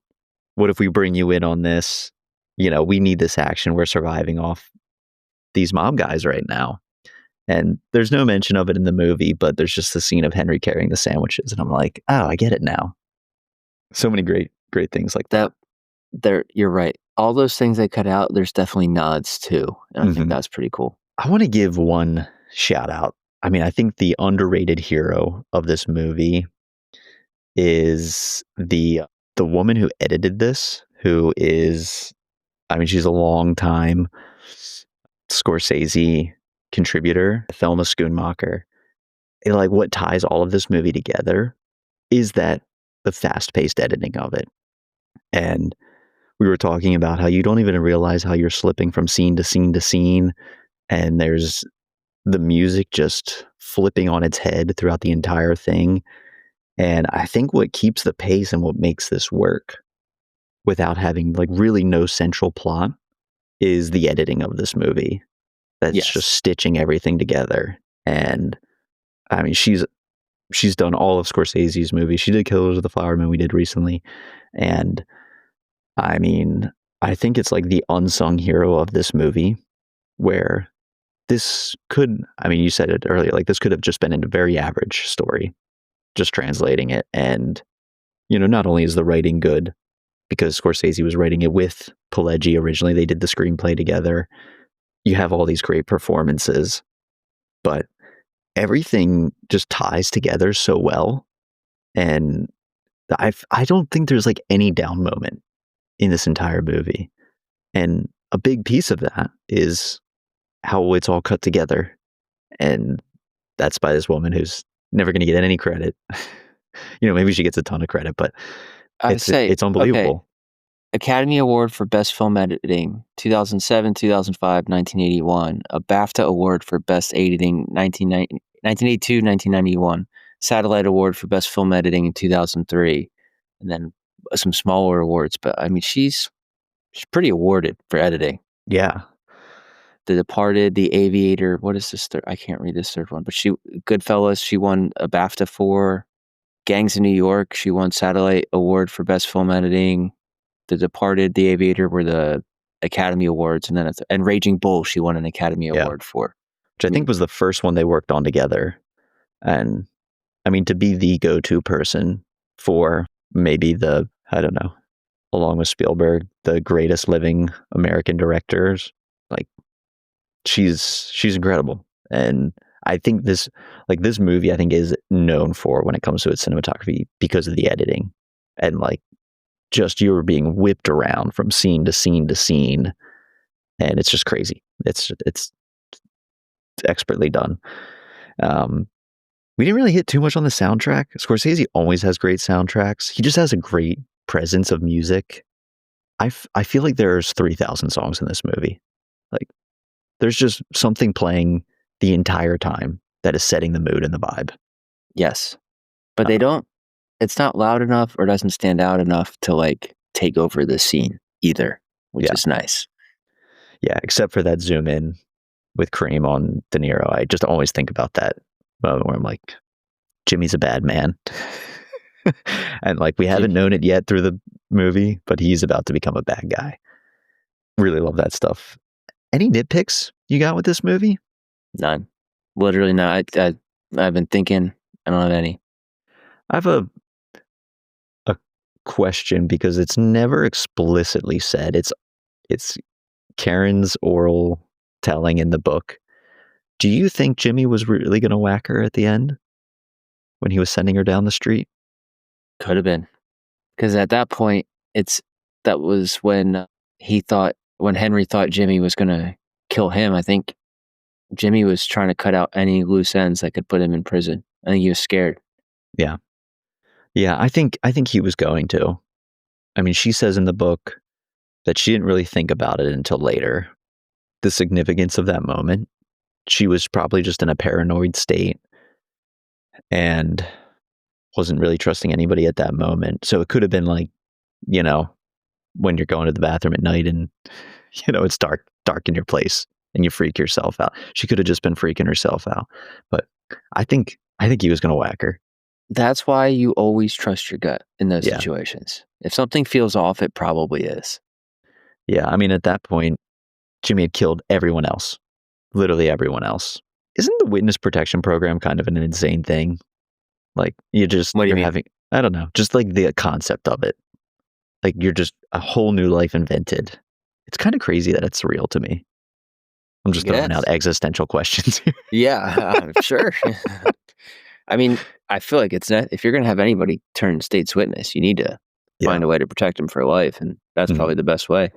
What if we bring you in on this? We need this action. We're surviving off these mob guys right now." And there's no mention of it in the movie, but there's just the scene of Henry carrying the sandwiches, and I'm like, "Oh, I get it now." So many great things like that. You're right. All those things they cut out, there's definitely nods too, and I think that's pretty cool. I want to give one shout out. I mean, I think the underrated hero of this movie is the woman who edited this, who is, she's a long time Scorsese contributor, Thelma Schoonmaker. Like, what ties all of this movie together is that the fast-paced editing of it. And we were talking about how you don't even realize how you're slipping from scene to scene to scene, and there's the music just flipping on its head throughout the entire thing. And I think what keeps the pace and what makes this work without having like really no central plot is the editing of this movie. That's just Yes. stitching everything together. And I mean, she's done all of Scorsese's movies. She did Killers of the Flower Moon we did recently. And I mean, I think it's like the unsung hero of this movie where this could, I mean, you said it earlier, like this could have just been a very average story, just translating it. And, not only is the writing good because Scorsese was writing it with Pileggi originally, they did the screenplay together. You have all these great performances, but everything just ties together so well. And I don't think there's like any down moment in this entire movie. And a big piece of that is how it's all cut together. And that's by this woman who's never going to get any credit. Maybe she gets a ton of credit, but I say, it's okay, unbelievable. Academy Award for Best Film Editing, 2007, 2005, 1981. A BAFTA Award for Best Editing, 1982, 1991. Satellite Award for Best Film Editing in 2003. And then some smaller awards. But, I mean, she's pretty awarded for editing. Yeah. The Departed, The Aviator. What is this third? I can't read this third one. But Goodfellas, she won a BAFTA for. Gangs in New York, she won Satellite Award for Best Film Editing. The Departed, The Aviator were the Academy Awards, and then and Raging Bull, she won an Academy Award for. Which I think was the first one they worked on together. And I mean, to be the go-to person for maybe I don't know, along with Spielberg, the greatest living American directors, like she's incredible. And I think this movie, I think, is known for when it comes to its cinematography because of the editing and like just you're being whipped around from scene to scene to scene, and it's just crazy. It's expertly done. We didn't really hit too much on the soundtrack. Scorsese always has great soundtracks. He just has a great presence of music. I feel like there's 3,000 songs in this movie. Like there's just something playing the entire time that is setting the mood and the vibe. Yes. But it's not loud enough or doesn't stand out enough to like take over the scene either, which is nice. Yeah, except for that zoom in with Cream on De Niro. I just always think about that moment where I'm like, Jimmy's a bad man. And like we haven't known it yet through the movie, but he's about to become a bad guy. Really love that stuff. Any nitpicks you got with this movie? None. Literally not. I've been thinking. I don't have any. I have a question because it's never explicitly said. It's Karen's oral telling in the book. Do you think Jimmy was really going to whack her at the end when he was sending her down the street? Could have been. Because at that point, that was when when Henry thought Jimmy was going to kill him. I think Jimmy was trying to cut out any loose ends that could put him in prison. I think he was scared. Yeah. Yeah, I think he was going to. I mean, she says in the book that she didn't really think about it until later. The significance of that moment. She was probably just in a paranoid state and wasn't really trusting anybody at that moment. So it could have been like, when you're going to the bathroom at night and, it's dark in your place and you freak yourself out. She could have just been freaking herself out. But I think he was going to whack her. That's why you always trust your gut in those situations. If something feels off, it probably is. Yeah, I mean, at that point, Jimmy had killed everyone else. Literally everyone else. Isn't the witness protection program kind of an insane thing? Like, what do you mean? Having, I don't know, just like the concept of it. Like, you're just a whole new life invented. It's kind of crazy that it's real to me. I'm just throwing out existential questions here. Yeah, sure. I mean, I feel like if you're going to have anybody turn state's witness, you need to find a way to protect them for life, and that's probably the best way.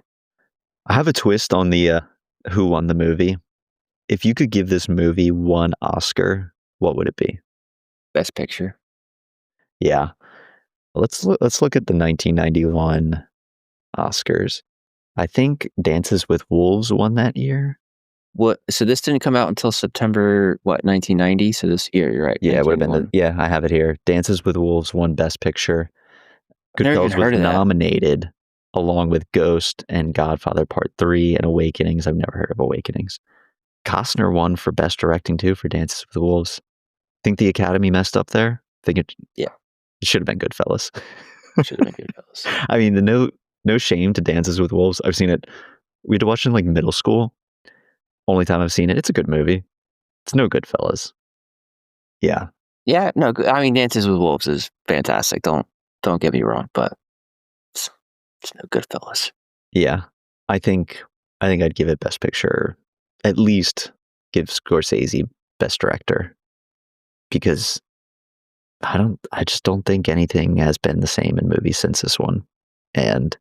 I have a twist on the who won the movie. If you could give this movie one Oscar, what would it be? Best Picture. Yeah. Let's look at the 1991 Oscars. I think Dances with Wolves won that year. What? So this didn't come out until September, 1990? So this year, you're right. Yeah, it would have been 1991. I have it here. Dances with Wolves won Best Picture. I've never even Goodfellas was heard of that. nominated along with Ghost and Godfather Part 3 and Awakenings. I've never heard of Awakenings. Costner won for Best Directing too for Dances with Wolves. Think the Academy messed up there? Think it should have been Goodfellas. Should have been Goodfellas. I mean, no shame to Dances with Wolves. I've seen it. We had to watch it in like middle school. Only time I've seen it. It's a good movie. It's no Goodfellas. Yeah. Yeah, no, I mean, Dances with Wolves is fantastic. Don't get me wrong, but it's no Goodfellas. Yeah. I think I'd give it Best Picture. At least give Scorsese Best Director. Because I just don't think anything has been the same in movies since this one. And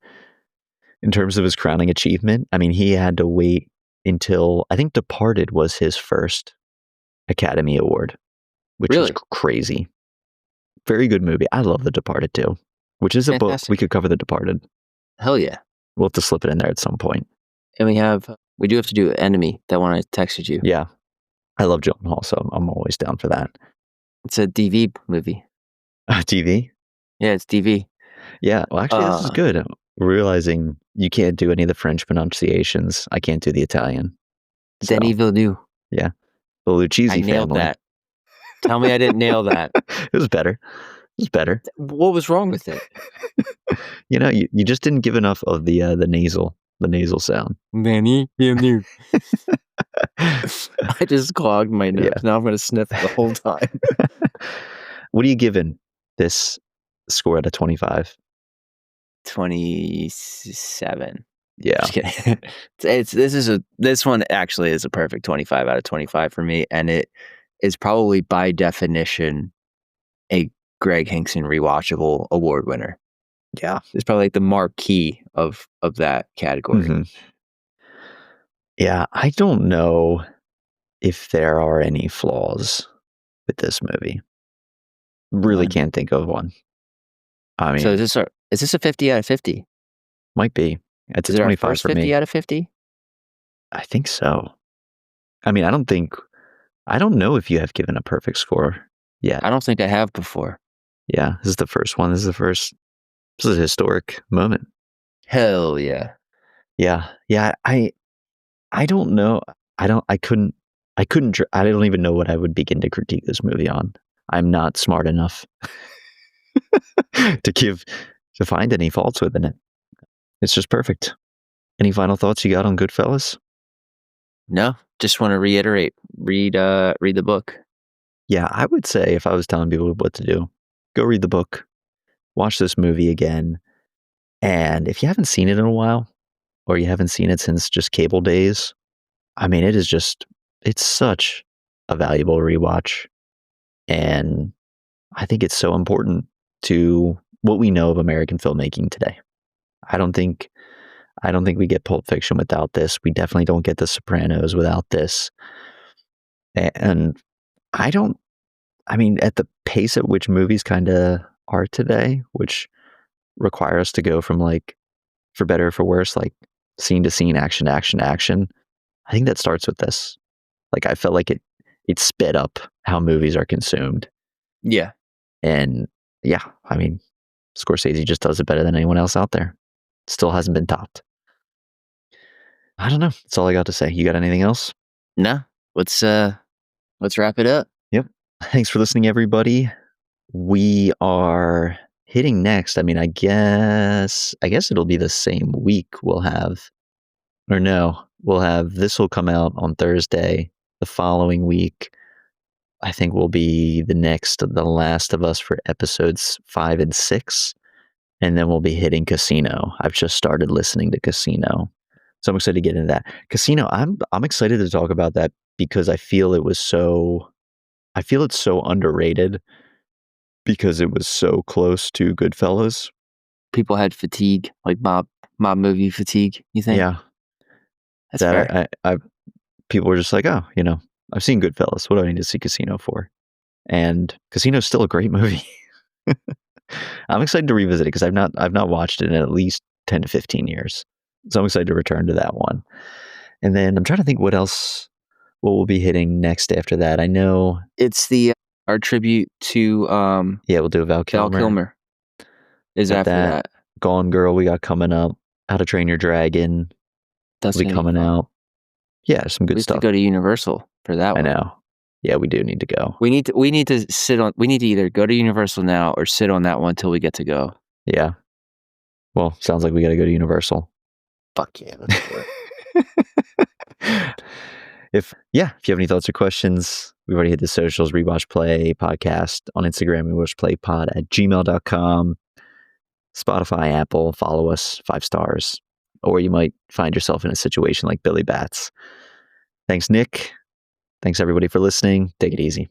in terms of his crowning achievement, I mean, he had to wait until I think Departed was his first Academy Award, which is crazy. Very good movie. I love The Departed too, which is a book. We could cover The Departed. Hell yeah. We'll have to slip it in there at some point. And we do have to do Enemy, that one I texted you. Yeah. I love Gyllenhaal, so I'm always down for that. It's a DV movie. TV? Yeah, it's DV. Yeah. Well, actually, this is good. Realizing you can't do any of the French pronunciations. I can't do the Italian. So, Denis Villeneuve. Yeah. The Lucchese I nailed family. that. Tell me I didn't nail that. It was better. It was better. What was wrong with it? You just didn't give enough of the nasal sound. Denis Villeneuve. I just clogged my nose. Yeah. Now I'm going to sniff the whole time. What are you giving this score out of 25? 27. Yeah. Just kidding. This one actually is a perfect 25 out of 25 for me, and it is probably by definition a Greg Hinkson rewatchable award winner. Yeah. It's probably like the marquee of that category. Mm-hmm. Yeah, I don't know if there are any flaws with this movie. Really can't think of one. I mean, so is this a 50 out of 50? Might be. It's a 25 for me. 50 out of 50? I think so. I mean, I don't know if you have given a perfect score yet. I don't think I have before. Yeah, this is the first one. This is a historic moment. Hell yeah. Yeah. Yeah, I don't know. I don't even know what I would begin to critique this movie on. I'm not smart enough to find any faults within it. It's just perfect. Any final thoughts you got on Goodfellas? No, just want to reiterate, read the book. Yeah, I would say if I was telling people what to do, go read the book, watch this movie again. And if you haven't seen it in a while, or you haven't seen it since just cable days, I mean, it's such a valuable rewatch. And I think it's so important to what we know of American filmmaking today. I don't think we get Pulp Fiction without this. We definitely don't get The Sopranos without this. And at the pace at which movies kind of are today, which require us to go from like, for better or for worse, like scene to scene, action to action to action. I think that starts with this. Like, I felt like it sped up how movies are consumed. Yeah. And yeah, I mean, Scorsese just does it better than anyone else out there. Still hasn't been topped. I don't know. That's all I got to say. You got anything else? No. Let's wrap it up. Yep. Thanks for listening, everybody. We are hitting next. I mean, I guess it'll be the same week. We'll have this will come out on Thursday. The following week, I think will be The Last of Us for episodes 5 and 6. And then we'll be hitting Casino. I've just started listening to Casino. So I'm excited to get into that. Casino, I'm excited to talk about that because I feel it's so underrated because it was so close to Goodfellas. People had fatigue, like mob movie fatigue, you think? Yeah. That's fair. People were just like, oh, I've seen Goodfellas. What do I need to see Casino for? And Casino's still a great movie. I'm excited to revisit it because I've not watched it in at least 10 to 15 years. So I'm excited to return to that one. And then I'm trying to think what we'll be hitting next after that. I know It's our tribute to we'll do a Val Val Kilmer. Kilmer is Got after that. Gone Girl we got coming up. How to Train Your Dragon That's will be coming out. Yeah, some good we stuff. have to go to Universal for that one. I know. Yeah, we do need to go. We need to either go to Universal now or sit on that one until we get to go. Yeah. Well, sounds like we got to go to Universal. Fuck yeah, let's do it. If you have any thoughts or questions, we've already hit the socials, Rewatch Play Podcast on Instagram, rewatchplaypod@gmail.com, Spotify, Apple, follow us, 5 stars, or you might find yourself in a situation like Billy Bats. Thanks, Nick. Thanks, everybody, for listening. Take it easy.